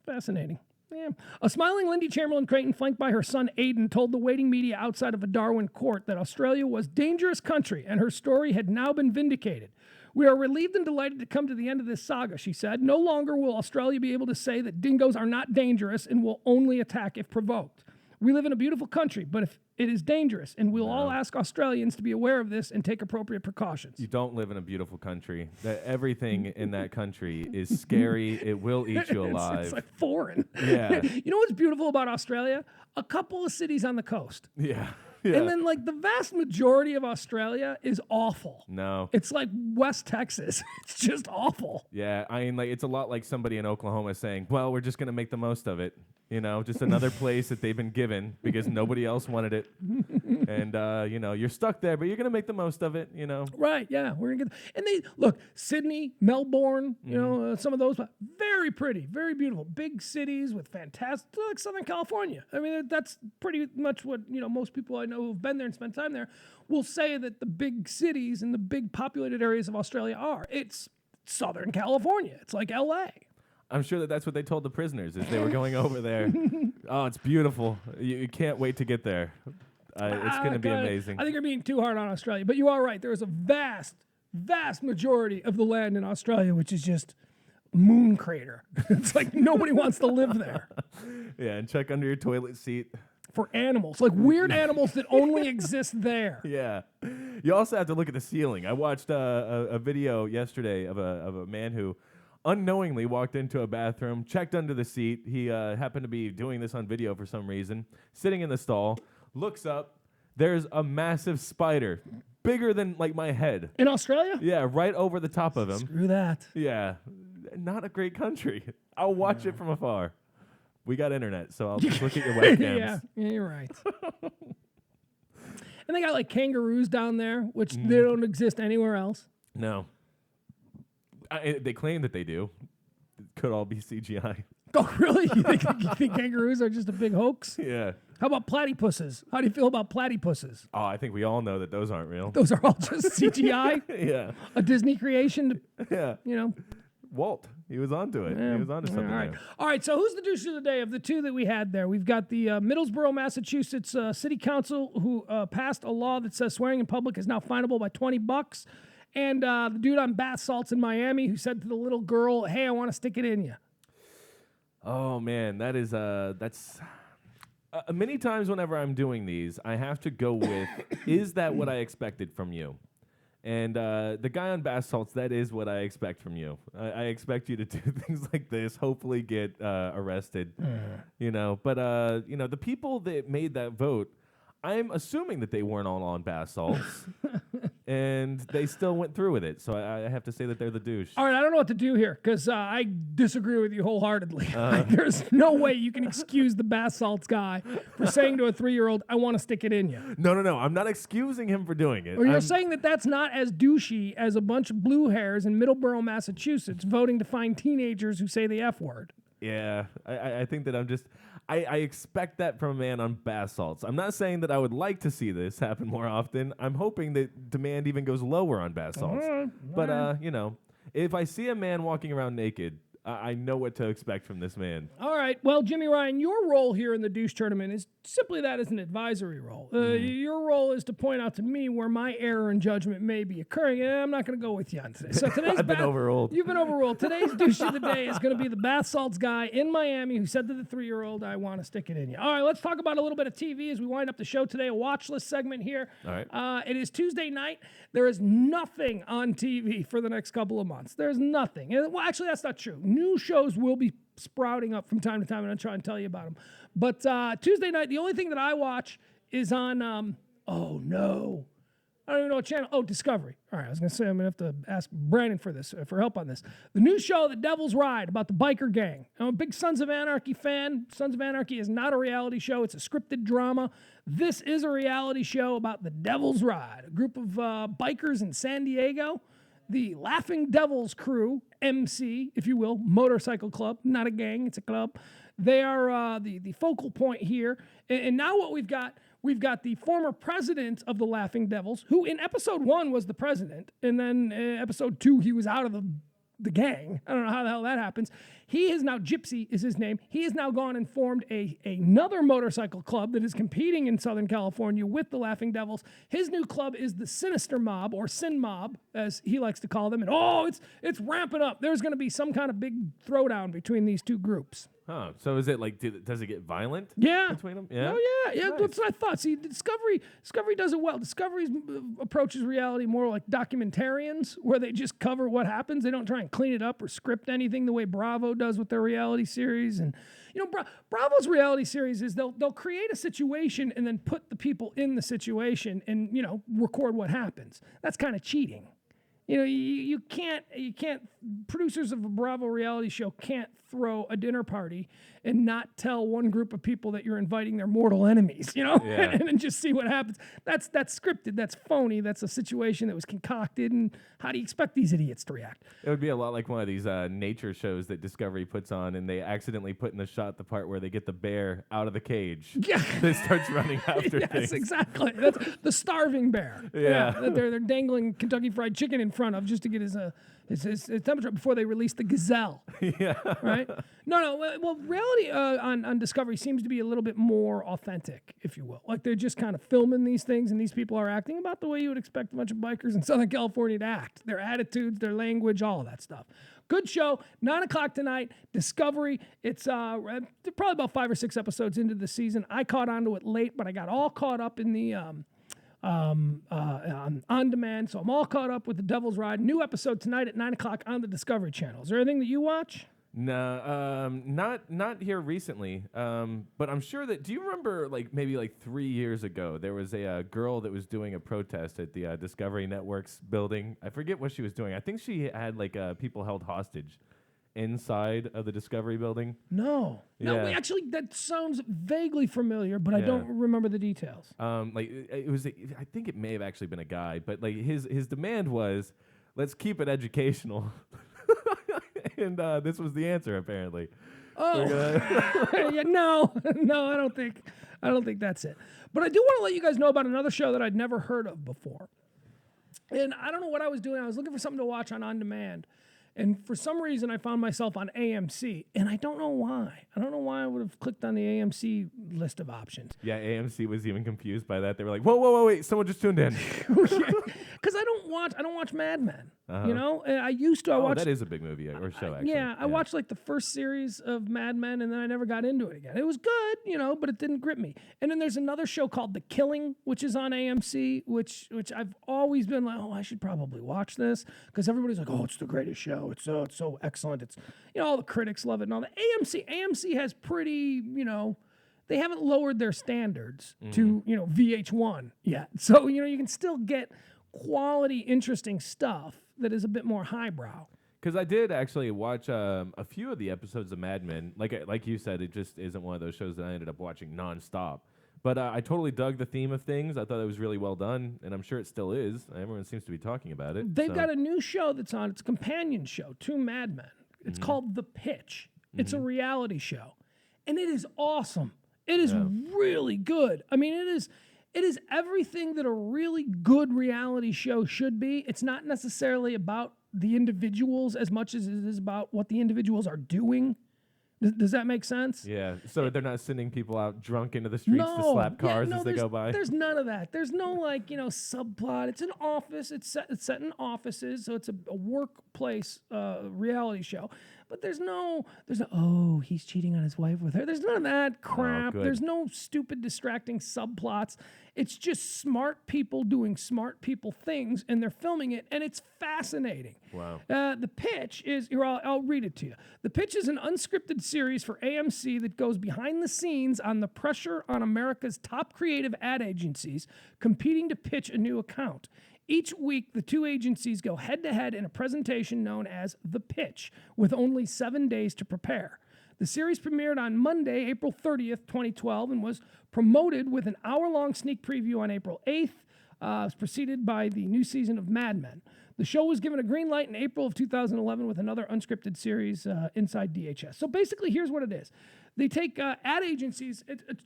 Fascinating. Yeah. A smiling Lindy Chamberlain Crichton, flanked by her son Aidan, told the waiting media outside of a Darwin court that Australia was a dangerous country and her story had now been vindicated. We are relieved and delighted to come to the end of this saga, she said. No longer will Australia be able to say that dingoes are not dangerous and will only attack if provoked. We live in a beautiful country, but if it is dangerous, and we'll all ask Australians to be aware of this and take appropriate precautions. You don't live in a beautiful country. Everything in that country is scary. It will eat you alive. It's like foreign. Yeah. You know what's beautiful about Australia? A couple of cities on the coast. Yeah. Yeah. And then, like, the vast majority of Australia is awful. No. It's like West Texas. It's just awful. Yeah, I mean, like, it's a lot like somebody in Oklahoma saying, well, we're just going to make the most of it. Just another place that they've been given because nobody else wanted it. And, you're stuck there, but you're going to make the most of it, Right, yeah. We're gonna get. And look, Sydney, Melbourne, some of those, very pretty, very beautiful. Big cities with fantastic, like Southern California. I mean, that's pretty much what, most people I know who've been there and spent time there will say that the big cities and the big populated areas of Australia are. It's Southern California. It's like LA. I'm sure that's what they told the prisoners as they were going over there. Oh, it's beautiful. You can't wait to get there. It's going to be amazing. I think you're being too hard on Australia, but you are right. There is a vast, vast majority of the land in Australia which is just moon crater. It's like nobody wants to live there. Yeah, and check under your toilet seat. For animals, like weird animals that only exist there. Yeah. You also have to look at the ceiling. I watched a video yesterday of a man who unknowingly walked into a bathroom, checked under the seat. He happened to be doing this on video for some reason, sitting in the stall, looks up. There's a massive spider, bigger than like my head. In Australia? Yeah, right over the top of him. Screw that. Yeah. Not a great country. I'll watch it from afar. We got internet, so I'll just look at your webcams. Yeah, you're right. And they got like kangaroos down there, which they don't exist anywhere else. No. They claim that they do. It could all be CGI. Oh, really? You think kangaroos are just a big hoax? Yeah. How about platypuses? How do you feel about platypuses? Oh, I think we all know that those aren't real. Those are all just CGI? Yeah. A Disney creation? Yeah. Walt. He was onto it. Yeah. He was onto something there. All right, so who's the douche of the day of the two that we had there? We've got the Middlesbrough, Massachusetts City Council who passed a law that says swearing in public is now finable by $20. And the dude on bath salts in Miami who said to the little girl, hey, I want to stick it in you. Oh, man. That's... many times whenever I'm doing these, I have to go with, is that what I expected from you? And the guy on bath salts, that is what I expect from you. I expect you to do things like this, hopefully get arrested, But, the people that made that vote, I'm assuming that they weren't all on bath salts, and they still went through with it. So I have to say that they're the douche. All right, I don't know what to do here because I disagree with you wholeheartedly. There's no way you can excuse the bath salts guy for saying to a 3-year-old, I want to stick it in you. No. I'm not excusing him for doing it. Or you're saying that that's not as douchey as a bunch of blue hairs in Middleborough, Massachusetts voting to find teenagers who say the F word. Yeah, I think that I expect that from a man on bath salts. I'm not saying that I would like to see this happen more often. I'm hoping that demand even goes lower on bath salts. But, if I see a man walking around naked, I know what to expect from this man. All right. Well, Jimmy Ryan, your role here in the douche tournament is simply that as an advisory role. Your role is to point out to me where my error in judgment may be occurring. I'm not going to go with you on today. So today's I've been overruled. You've been overruled. Today's douche of the day is going to be the bath salts guy in Miami who said to the 3-year-old, "I want to stick it in you." All right. Let's talk about a little bit of TV as we wind up the show today. A watch list segment here. All right. It is Tuesday night. There is nothing on TV for the next couple of months. There's nothing. Well, actually, that's not true. New shows will be sprouting up from time to time, and I'll try and tell you about them. But Tuesday night, the only thing that I watch is on, oh, no. I don't even know what channel. Oh, Discovery. All right, I was going to say I'm going to have to ask Brandon for this, for help on this. The new show, The Devil's Ride, about the biker gang. I'm a big Sons of Anarchy fan. Sons of Anarchy is not a reality show. It's a scripted drama. This is a reality show about the Devil's Ride, a group of bikers in San Diego. The Laughing Devils crew, MC, if you will, motorcycle club, not a gang, it's a club. They are the focal point here. And now what we've got the former president of the Laughing Devils, who in episode 1 was the president, and then episode 2 he was out of the gang. I don't know how the hell that happens. He is now, Gypsy is his name. He has now gone and formed another motorcycle club that is competing in Southern California with the Laughing Devils. His new club is the Sinister Mob, or Sin Mob, as he likes to call them. And it's ramping up. There's going to be some kind of big throwdown between these two groups. Huh. So is it like, does it get violent? Yeah. Between them? Yeah. Oh, yeah. Nice. That's what I thought. See, Discovery does it well. Discovery approaches reality more like documentarians, where they just cover what happens. They don't try and clean it up or script anything the way Bravo does with their reality series. And, Bravo's reality series is they'll create a situation and then put the people in the situation and, record what happens. That's kind of cheating. You can't, producers of a Bravo reality show can't throw a dinner party and not tell one group of people that you're inviting their mortal enemies, Yeah. and just see what happens. That's scripted. That's phony. That's a situation that was concocted. And how do you expect these idiots to react? It would be a lot like one of these nature shows that Discovery puts on, and they accidentally put in the shot the part where they get the bear out of the cage. Yeah. It starts running after Yes, things. exactly. That's the starving bear. Yeah. that they're dangling Kentucky Fried Chicken in front of just to get his temperature before they release the gazelle. Yeah. Right? No. Well, reality on Discovery seems to be a little bit more authentic, if you will. Like they're just kind of filming these things, and these people are acting about the way you would expect a bunch of bikers in Southern California to act. Their attitudes, their language, all of that stuff. Good show. 9:00 tonight. Discovery. It's they're probably about 5 or 6 episodes into the season. I caught onto it late, but I got all caught up in the on demand. So I'm all caught up with The Devil's Ride. New episode tonight at 9:00 on the Discovery Channel. Is there anything that you watch? No, not here recently. But I'm sure that. Do you remember, maybe 3 years ago, there was a girl that was doing a protest at the Discovery Network's building. I forget what she was doing. I think she had people held hostage inside of the Discovery building. No, Yeah. actually, that sounds vaguely familiar, but I Yeah. don't remember the details. It was. I think it may have actually been a guy, but his demand was, let's keep it educational. And this was the answer, apparently. Oh, yeah, no, I don't think that's it. But I do want to let you guys know about another show that I'd never heard of before. And I don't know what I was doing. I was looking for something to watch on demand. And for some reason, I found myself on AMC, and I don't know why. I don't know why I would have clicked on the AMC list of options. Yeah, AMC was even confused by that. They were like, whoa, wait, someone just tuned in. Because I don't watch Mad Men. I used to. I watched. That is a big movie or show, actually. Yeah, I watched the first series of Mad Men, and then I never got into it again. It was good, but it didn't grip me. And then there's another show called The Killing, which is on AMC, which I've always been like, I should probably watch this, because everybody's like, it's the greatest show. It's so excellent. It's all the critics love it and all that. AMC has pretty, they haven't lowered their standards to VH1 yet. So you can still get quality, interesting stuff that is a bit more highbrow. Because I did actually watch a few of the episodes of Mad Men. Like you said, it just isn't one of those shows that I ended up watching nonstop. But I totally dug the theme of things. I thought it was really well done, and I'm sure it still is. Everyone seems to be talking about it. They've got a new show that's on. It's a companion show to Mad Men. It's called The Pitch. It's a reality show, and it is awesome. It is really good. I mean, it is everything that a really good reality show should be. It's not necessarily about the individuals as much as it is about what the individuals are doing. Does that make sense? Yeah. So they're not sending people out drunk into the streets to slap cars as they go by? There's none of that. There's no subplot. It's an office. It's set in offices, so it's a workplace reality show. But there's no, oh, he's cheating on his wife with her. There's none of that crap. good. There's no stupid distracting subplots. It's just smart people doing smart people things, and they're filming it, and it's fascinating. Wow. The pitch is, here, I'll read it to you. The pitch is an unscripted series for AMC that goes behind the scenes on the pressure on America's top creative ad agencies competing to pitch a new account. Each week, the two agencies go head-to-head in a presentation known as The Pitch, with only 7 days to prepare. The series premiered on Monday, April 30th, 2012, and was promoted with an hour-long sneak preview on April 8th. It was preceded by the new season of Mad Men. The show was given a green light in April of 2011 with another unscripted series inside DHS. So basically, here's what it is. They take ad agencies,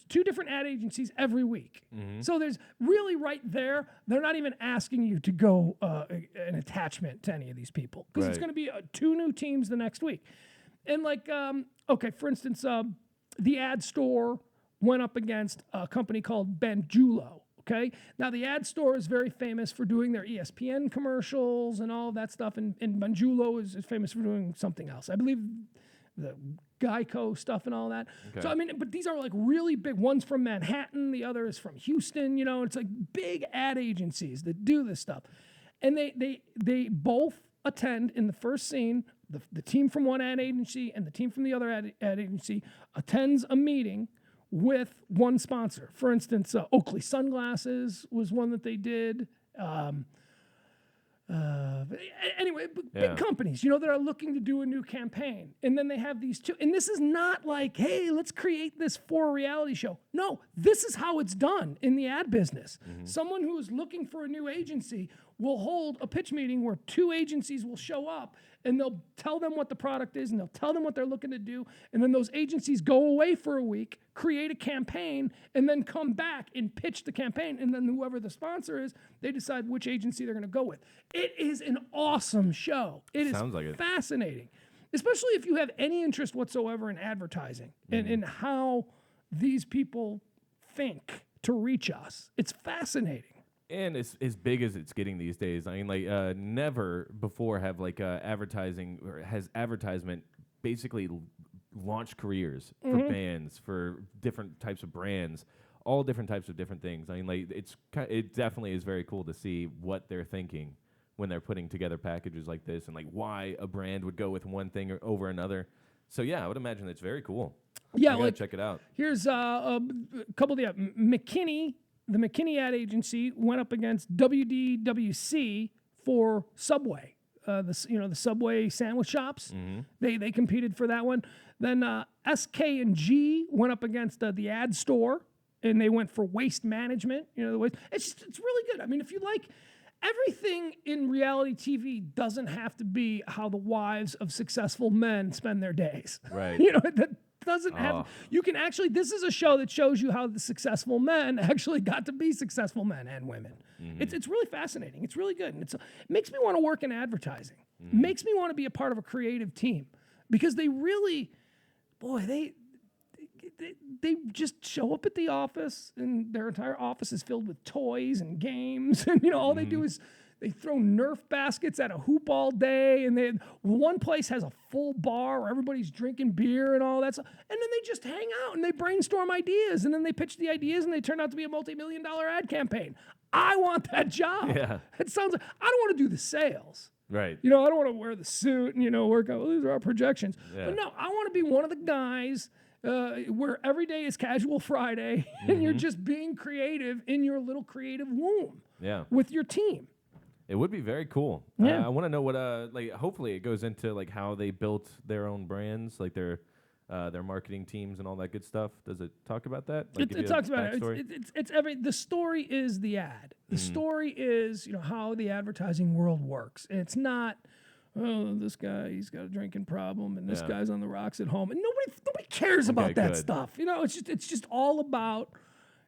two different ad agencies every week. Mm-hmm. So there's really right there, they're not even asking you to go an attachment to any of these people. Because it's going to be 2 new teams the next week. And for instance, the ad store went up against a company called Banjulo. Okay. Now the ad store is very famous for doing their ESPN commercials and all of that stuff, and Banjulo is famous for doing something else. I believe the Geico stuff and all that. Okay. So but these are like really big. One's from Manhattan, the other is from Houston. It's like big ad agencies that do this stuff, and they both attend in the first scene. The team from one ad agency and the team from the other ad agency attends a meeting with one sponsor. For instance, Oakley Sunglasses was one that they did. Anyway, big companies, that are looking to do a new campaign. And then they have these two. And this is not like, hey, let's create this for a reality show. No, this is how it's done in the ad business. Mm-hmm. Someone who is looking for a new agency will hold a pitch meeting where 2 agencies will show up, and they'll tell them what the product is, and they'll tell them what they're looking to do. And then those agencies go away for a week, create a campaign, and then come back and pitch the campaign. And then whoever the sponsor is, they decide which agency they're going to go with. It is an awesome show. Sounds like it. Fascinating, especially if you have any interest whatsoever in advertising and in how these people think to reach us. It's fascinating. And as big as it's getting these days. Never before have advertising or has advertisement basically launched careers for bands, for different types of brands, all different types of different things. It definitely is very cool to see what they're thinking when they're putting together packages like this, and why a brand would go with one thing over another. So yeah, I would imagine it's very cool. Yeah, you gotta check it out. Here's a couple of the McKinney. The McKinney ad agency went up against WDWC for Subway, the Subway sandwich shops. Mm-hmm. They competed for that one. Then SK&G went up against the ad store, and they went for waste management. It's really good. If you like, everything in reality TV doesn't have to be how the wives of successful men spend their days. Right. That doesn't have. You can actually. This is a show that shows you how the successful men actually got to be successful men and women. Mm-hmm. It's really fascinating. It's really good, and it makes me want to work in advertising. Mm-hmm. Makes me want to be a part of a creative team, because they really, they just show up at the office, and their entire office is filled with toys and games, and all they do is they throw Nerf baskets at a hoop all day, and one place has a full bar where everybody's drinking beer and all that stuff, and then they just hang out and they brainstorm ideas, and then they pitch the ideas, and they turn out to be a multi-million-dollar ad campaign. I want that job. Yeah. It sounds like I don't want to do the sales. Right. I don't want to wear the suit and work out. These are our projections. Yeah. But no, I want to be one of the guys where every day is casual Friday, and you're just being creative in your little creative womb. Yeah. With your team. It would be very cool. Yeah. I want to know what hopefully it goes into how they built their own brands, their marketing teams and all that good stuff. Does it talk about that? It talks about it. It's the story is the ad. The story is how the advertising world works. And it's not, this guy, he's got a drinking problem, and this guy's on the rocks at home, and nobody cares about that stuff. It's just all about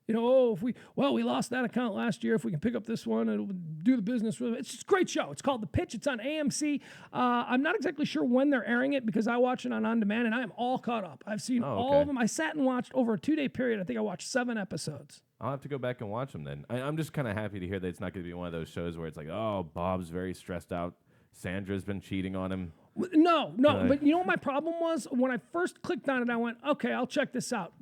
if we lost that account last year. If we can pick up this one and do the business with it. It's just a great show. It's called The Pitch. It's on AMC. I'm not exactly sure when they're airing it because I watch it on demand, and I am all caught up. I've seen all of them. I sat and watched over a 2-day period. I think I watched 7 episodes. I'll have to go back and watch them then. I'm just kind of happy to hear that it's not going to be one of those shows where it's like, oh, Bob's very stressed out. Sandra's been cheating on him. No. But you know what my problem was? When I first clicked on it, I went, okay, I'll check this out.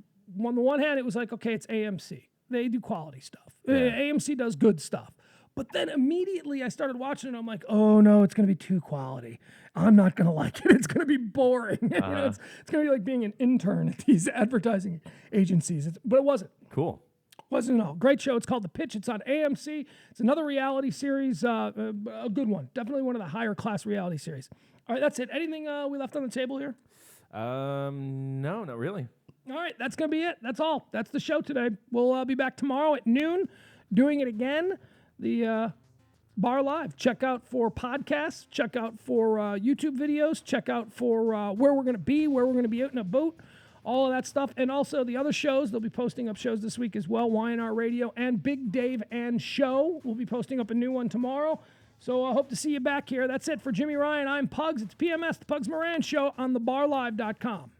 On the one hand, it was like, okay, it's AMC. They do quality stuff. Yeah. AMC does good stuff. But then immediately I started watching it. I'm like, oh, no, it's going to be too quality. I'm not going to like it. It's going to be boring. It's going to be like being an intern at these advertising agencies. But it wasn't. Cool. Wasn't at all. Great show. It's called The Pitch. It's on AMC. It's another reality series. A good one. Definitely one of the higher class reality series. All right, that's it. Anything we left on the table here? No, not really. All right, that's going to be it. That's all. That's the show today. We'll be back tomorrow at noon doing it again. The Bar Live. Check out for podcasts. Check out for YouTube videos. Check out for where we're going to be, where we're going to be out in a boat, all of that stuff. And also the other shows. They'll be posting up shows this week as well. YNR Radio and Big Dave and Show. We'll be posting up a new one tomorrow. So I hope to see you back here. That's it for Jimmy Ryan. I'm Pugs. It's PMS, the Pugs Moran Show on thebarlive.com.